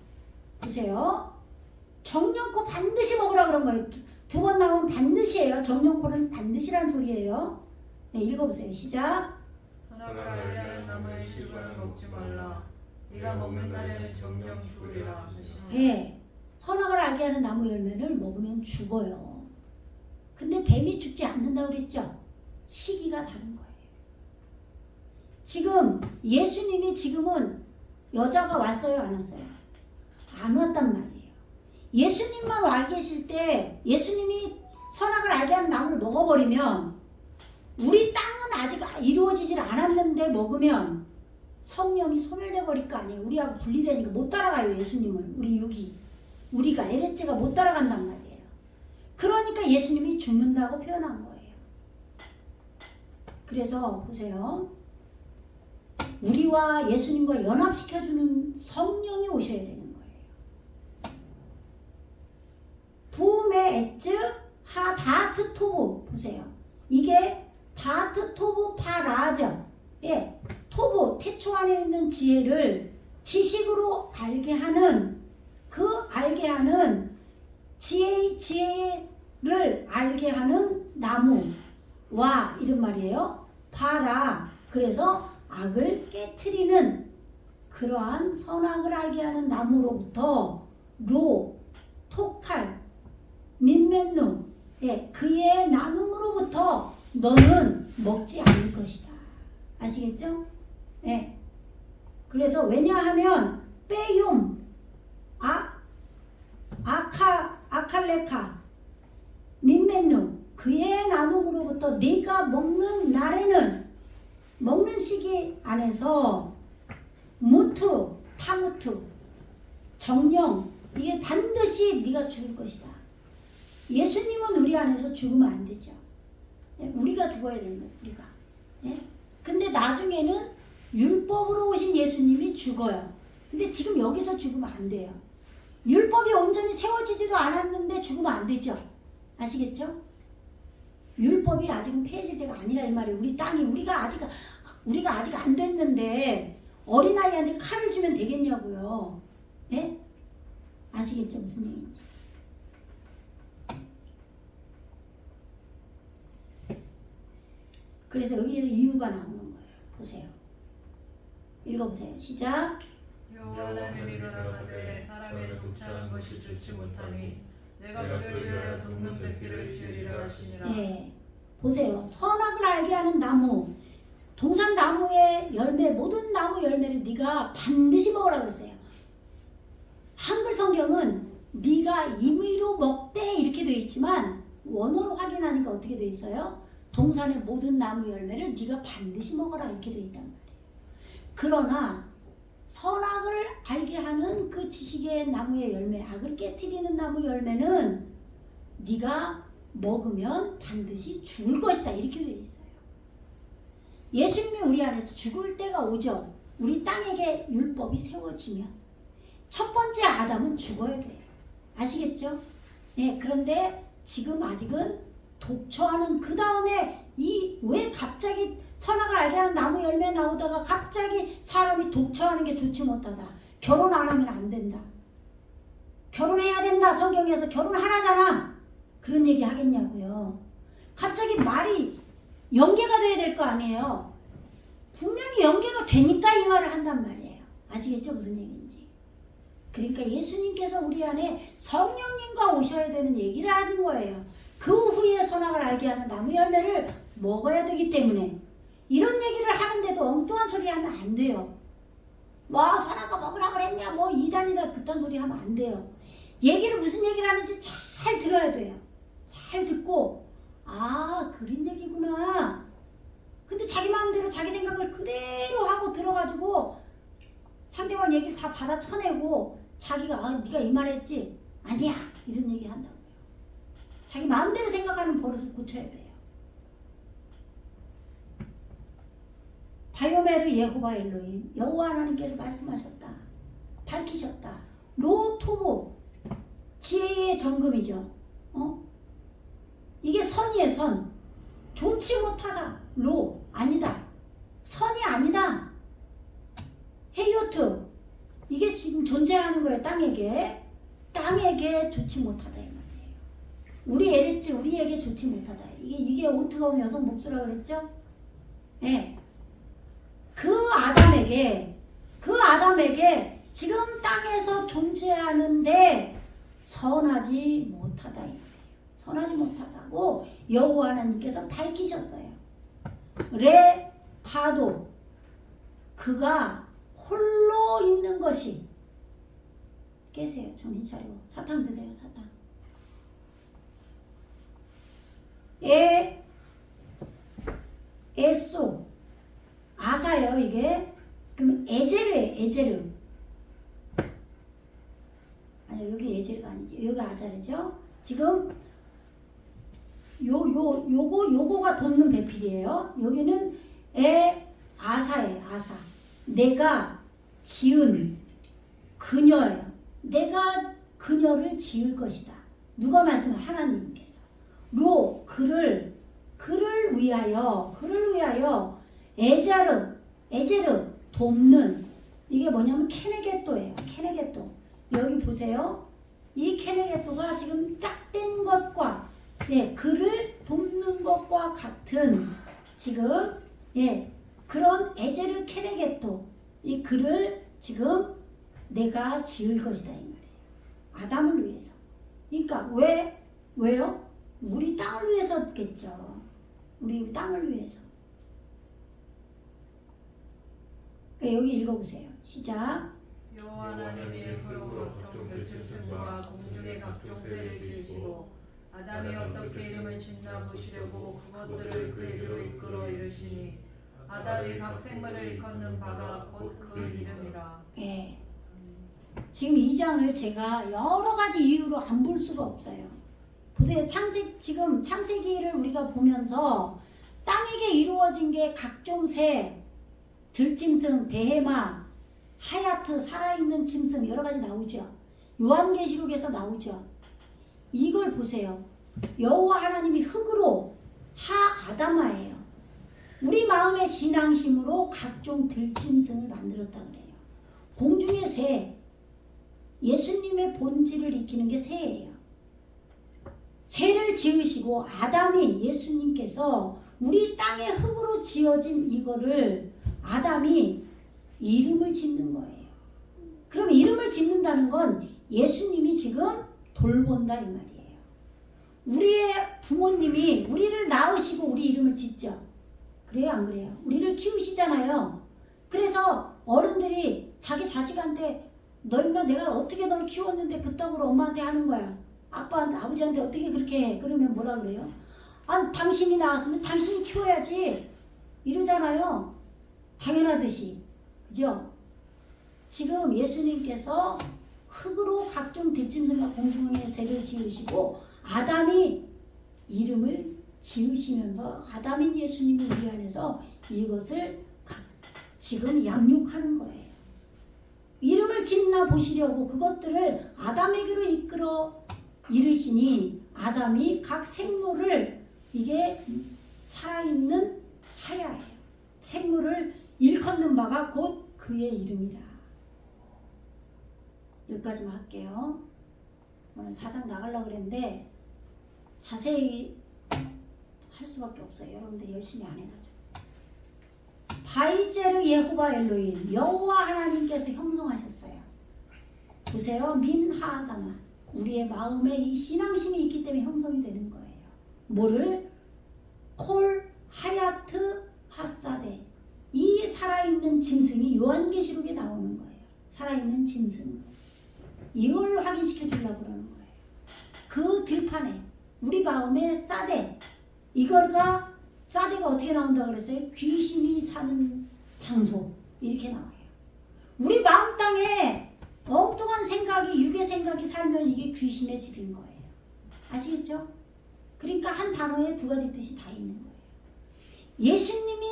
보세요. 정령코 반드시 먹으라 그런 거예요. 2번 나오면 반드시예요. 정령코는 반드시란 소리예요. 네, 읽어보세요. 시작. 선악을 알게 하는 나무의 실과는 먹지 말라. 네가 먹는 날에는 정령 죽으리라. 네, 선악을 알게 하는 나무 열매를 먹으면 죽어요. 근데 뱀이 죽지 않는다고 그랬죠? 시기가 다른 거예요. 지금 예수님이 지금은 여자가 왔어요, 안 왔어요? 안 왔단 말이에요. 예수님만 와 계실 때, 예수님이 선악을 알게 하는 나무를 먹어버리면, 우리 땅은 아직 이루어지질 않았는데 먹으면 성령이 소멸돼버릴 거 아니에요. 우리하고 분리되니까 못 따라가요, 예수님을. 우리 육이, 우리가 에레츠가 못 따라간단 말이에요. 그러니까 예수님이 죽는다고 표현한 거예요. 그래서 보세요. 우리와 예수님과 연합시켜주는 성령이 오셔야 되는 거예요. 부메 에츠 하 다트 토브, 보세요. 이게 다트 토브 파라저, 토브, 태초 안에 있는 지혜를 지식으로 알게 하는, 그 알게 하는 지혜를 알게 하는 나무와 이런 말이에요. 파라, 그래서 악을 깨트리는 그러한 선악을 알게 하는 나무로부터 로, 토칼, 민멘누, 그의 나눔으로부터 너는 먹지 않을 것이다. 아시겠죠? 그래서 왜냐하면 빼욤, 아칼레카, 민멘누, 그의 나눔으로부터 네가 먹는 날에는, 먹는 시기 안에서 무투, 타무투, 정령, 이게 반드시 네가 죽을 것이다. 예수님은 우리 안에서 죽으면 안 되죠. 우리가 죽어야 되는 거예요. 우리가. 근데 나중에는 율법으로 오신 예수님이 죽어요. 근데 지금 여기서 죽으면 안 돼요. 율법이 온전히 세워지지도 않았는데 죽으면 안 되죠. 아시겠죠? 율법이 아직은 폐지제가 아니라 이 말이에요. 우리 땅이, 우리가 아직 안 됐는데 어린아이한테 칼을 주면 되겠냐고요. 아시겠죠? 무슨 얘기인지. 그래서 여기에서 이유가 나오는 거예요. 보세요. 읽어보세요. 시작. 여호와 하나님이 가라사대 사람의 독차는 것이 좋지 못하니 내가 그를 위하여 돕는 배필을 지으리라 하시니라. 보세요. 선악을 알게 하는 나무, 동산 나무의 열매, 모든 나무 열매를 네가 반드시 먹으라 그랬어요. 한글 성경은 네가 임의로 먹되 이렇게 되어 있지만 원어로 확인하니까 어떻게 되어 있어요? 동산의 모든 나무 열매를 네가 반드시 먹어라 이렇게 되어 있단 말이에요. 그러나 선악을 알게 하는 그 지식의 나무의 열매, 악을 깨트리는 나무 열매는 네가 먹으면 반드시 죽을 것이다 이렇게 되어 있어요. 예수님이 우리 안에서 죽을 때가 오죠. 우리 땅에게 율법이 세워지면 첫 번째 아담은 죽어야 돼요. 아시겠죠? 예, 그런데 지금 아직은 독초하는 그 다음에 왜 갑자기 선악을 알게 하는 나무 열매 나오다가 갑자기 사람이 독초하는 게 좋지 못하다. 결혼 안 하면 안 된다. 결혼해야 된다. 성경에서 결혼하라잖아. 그런 얘기 하겠냐고요. 갑자기 말이 연계가 돼야 될 거 아니에요. 분명히 연계가 되니까 이 말을 한단 말이에요. 아시겠죠? 무슨 얘기인지. 그러니까 예수님께서 우리 안에 성령님과 오셔야 되는 얘기를 하는 거예요. 그 후에 선악을 알게 하는 나무 열매를 먹어야 되기 때문에 이런 얘기를 하는데도 엉뚱한 소리 하면 안 돼요. 뭐 선악과 먹으라 그랬냐 뭐 이단이다 그딴 소리 하면 안 돼요. 얘기를 무슨 얘기를 하는지 잘 들어야 돼요. 잘 듣고 아 그런 얘기구나. 근데 자기 마음대로 자기 생각을 그대로 하고 들어가지고 상대방 얘기를 다 받아쳐내고 자기가 아 네가 이 말했지 아니야 이런 얘기 한다고요. 자기 마음대로 생각하는 버릇을 고쳐야 돼요. 바요메르 예호바 엘로힘 여호와 하나님께서 말씀하셨다. 밝히셨다. 로토보 지혜의 정금이죠. 이게 선이에요. 선. 좋지 못하다. 로 아니다. 선이 아니다. 헤이오트 이게 지금 존재하는 거예요. 땅에게 좋지 못하다 이 말이에요. 우리 에레츠 우리에게 좋지 못하다. 이게 오트가 오면 여성 몫이라고 그랬죠? 예. 그 아담에게 지금 땅에서 존재하는데 선하지 못하다 이 말이에요. 선하지 못하다고 여호와 하나님께서 밝히셨어요. 레파도 그가 홀로 있는 것이 깨세요. 정신 차리고 사탕 드세요. 사탕. 에소 아사예요. 이게 그럼 에제르예요. 에제르. 아니 여기 에제르가 아니지. 여기 아자르죠. 지금 요거가 돕는 배필이에요. 여기는 아사예요. 아사. 내가 지은 그녀예요. 내가 그녀를 지을 것이다. 누가 말씀을 하나님께서. 그를 위하여 에제르 돕는 이게 뭐냐면 케네게토예요. 케네게토. 여기 보세요. 이 케네게토가 지금 짝된 것과 그를 돕는 것과 같은 지금 그런 에제르 케네게토 이 그를 지금 내가 지을 것이다 이 말이에요. 아담을 위해서. 그러니까 왜요? 우리 땅을 위해서겠죠. 우리 땅을 위해서. 여기 읽어보세요. 시작. 여호와 하나님이 흙으로 각종 들짐승과 공중의 각종 새를 지으시고 아담이 어떻게 이름을 짓나 보시려고 그것들을 그에게로 이끌어 이르시니 아담이 각 생물을 일컫는 바가 곧 그 이름이라. 예. 지금 이 장을 제가 여러 가지 이유로 안 볼 수가 없어요. 보세요. 지금 창세기를 우리가 보면서 땅에게 이루어진 게 각종 새, 들짐승, 베헤마, 하야트, 살아있는 짐승 여러 가지 나오죠. 요한계시록에서 나오죠. 이걸 보세요. 여호와 하나님이 흙으로 아다마예요. 우리 마음의 신앙심으로 각종 들짐승을 만들었다 그래요. 공중의 새, 예수님의 본질을 익히는 게 새예요. 새를 지으시고 아담이 예수님께서 우리 땅의 흙으로 지어진 이거를 아담이 이름을 짓는 거예요. 그럼 이름을 짓는다는 건 예수님이 지금 돌본다 이 말이에요. 우리의 부모님이 우리를 낳으시고 우리 이름을 짓죠. 그래요 안 그래요? 우리를 키우시잖아요. 그래서 어른들이 자기 자식한테 너 인마 내가 어떻게 너를 키웠는데 그따구로 엄마한테 하는 거야. 아빠한테 아버지한테 어떻게 그렇게 해. 그러면 뭐라 그래요? 아, 당신이 낳았으면 당신이 키워야지 이러잖아요. 당연하듯이. 그죠? 지금 예수님께서 흙으로 각종 들짐승과 공중의 새를 지으시고 아담이 이름을 지으시면서 아담인 예수님이 우리 안에서 이것을 지금 양육하는 거예요. 이름을 짓나 보시려고 그것들을 아담에게로 이끌어 이르시니 아담이 각 생물을 이게 살아있는 하야예요. 생물을 일컫는 바가 곧 그의 이름이다. 여기까지만 할게요. 오늘 4장 나가려고 그랬는데 자세히 할 수밖에 없어요. 여러분들 열심히 안 해가지고. 바이제르 예호바 엘로힘 여호와 하나님께서 형성하셨어요. 보세요. 민하다마 우리의 마음에 이 신앙심이 있기 때문에 형성이 되는 거예요. 뭐를? 콜 하야트 하사데 이 살아있는 짐승이 요한계시록에 나오는 거예요. 살아있는 짐승 이걸 확인시켜 주려고 그러는 거예요. 그 들판에 우리 마음에 사데 이거가 사데가 어떻게 나온다고 그랬어요? 귀신이 사는 장소 이렇게 나와요. 우리 마음 땅에 엉뚱한 생각이 육의 생각이 살면 이게 귀신의 집인 거예요. 아시겠죠? 그러니까 한 단어에 두 가지 뜻이 다 있는 거예요. 예수님이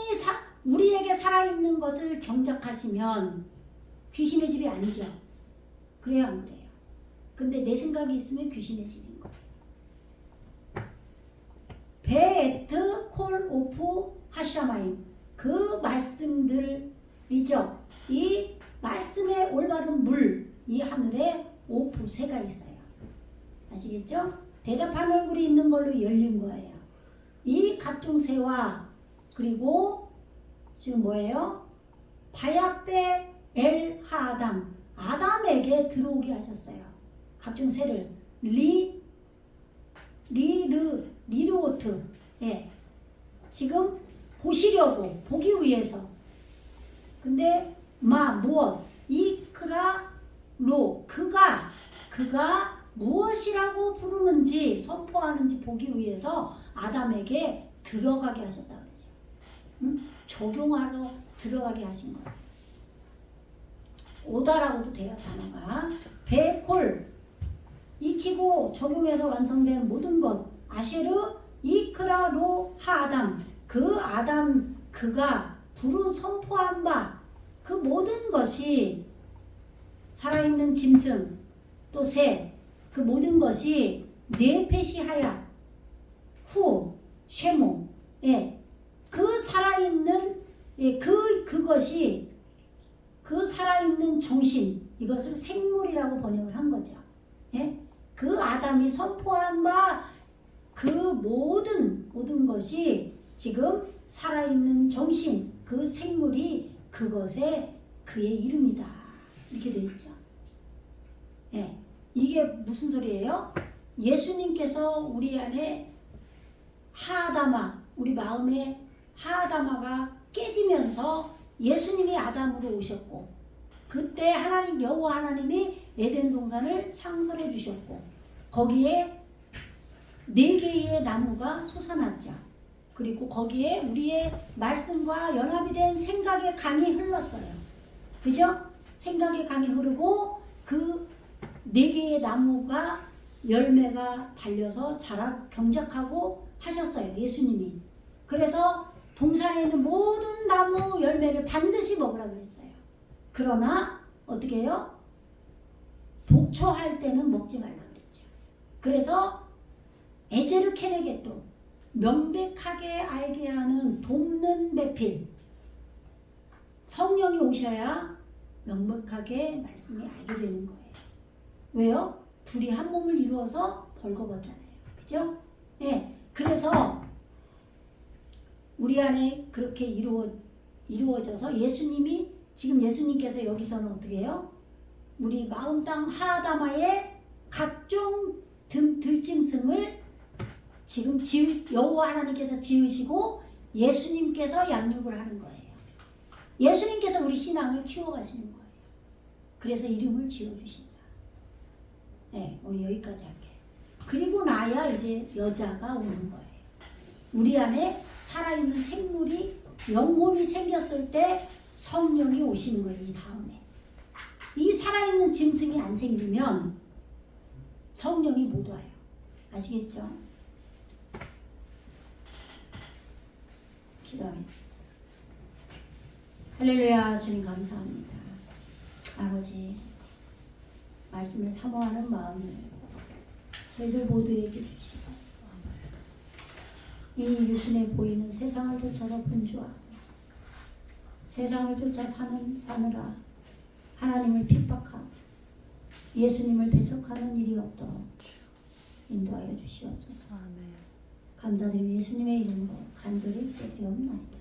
우리에게 살아있는 것을 경작하시면 귀신의 집이 아니죠. 그래요 안 그래요? 근데 내 생각이 있으면 귀신의 집인 거예요. 베에트 콜 오프 하샤마임 그 말씀들이죠. 이 말씀에 올바른 물 이 하늘에 오프 새가 있어요. 아시겠죠? 대답한 얼굴이 있는 걸로 열린 거예요. 이 각종 새와 그리고 지금 뭐예요? 바야베 엘 하아담 아담에게 들어오게 하셨어요. 각종 새를 리르오트 예. 지금 보시려고 보기 위해서 근데 무엇 이크라 로 그가 무엇이라고 부르는지 선포하는지 보기 위해서 아담에게 들어가게 하셨다 그러죠. 적용하러 들어가게 하신 거예요. 오다라고도 돼요 단어가. 베콜 익히고 적용해서 완성된 모든 것 아쉐르 이크라 로 하아담 그 아담 그가 부른 선포한 바 그 모든 것이 살아있는 짐승 또 새 그 모든 것이 네페시하야 후 쉐모 예. 그 살아있는 예. 그것이 그 살아있는 정신 이것을 생물이라고 번역을 한 거죠. 예? 그 아담이 선포한 바 그 모든 것이 지금 살아있는 정신 그 생물이 그것의 그의 이름이다. 이렇게 되어 있죠. 예. 이게 무슨 소리예요? 예수님께서 우리 안에 하아다마 우리 마음에 하아다마가 깨지면서 예수님이 아담으로 오셨고 그때 하나님 여호와 하나님이 에덴 동산을 창설해 주셨고 거기에 4개의 나무가 솟아났죠. 그리고 거기에 우리의 말씀과 연합이 된 생각의 강이 흘렀어요. 그죠? 생각의 강이 흐르고 그 4개의 나무가 열매가 달려서 자라 경작하고 하셨어요. 예수님이. 그래서 동산에 있는 모든 나무 열매를 반드시 먹으라고 했어요. 그러나 어떻게 해요? 독초할 때는 먹지 말라고 그랬죠. 그래서 에제르 케네게또 명백하게 알게 하는 돕는 배필 성령이 오셔야 명백하게 말씀이 알게 되는 거예요. 왜요? 둘이 한 몸을 이루어서 벌거벗잖아요. 그죠? 예. 그래서 우리 안에 그렇게 이루어져서 예수님이 지금 예수님께서 여기서는 어떻게 해요? 우리 마음 땅 하아다마의 각종 들짐승을 지금 여호와 하나님께서 지으시고 예수님께서 양육을 하는 거예요. 예수님께서 우리 신앙을 키워가시는 거예요. 그래서 이름을 지어주신다. 네, 우리 여기까지 할게요. 그리고 나야 이제 여자가 오는 거예요. 우리 안에 살아있는 생물이 영혼이 생겼을 때 성령이 오시는 거예요. 이 다음에 이 살아있는 짐승이 안 생기면 성령이 못 와요. 아시겠죠? 기도하겠습니다. 할렐루야. 주님 감사합니다. 아버지, 말씀을 사모하는 마음을 저희들 모두에게 주시고 이 유진에 보이는 세상을 쫓아서 분주하고 세상을 쫓아 사느라 하나님을 핍박하고 예수님을 배척하는 일이 없도록 인도하여 주시옵소서. 감사드리며 예수님의 이름으로 간절히 기도하옵나이다.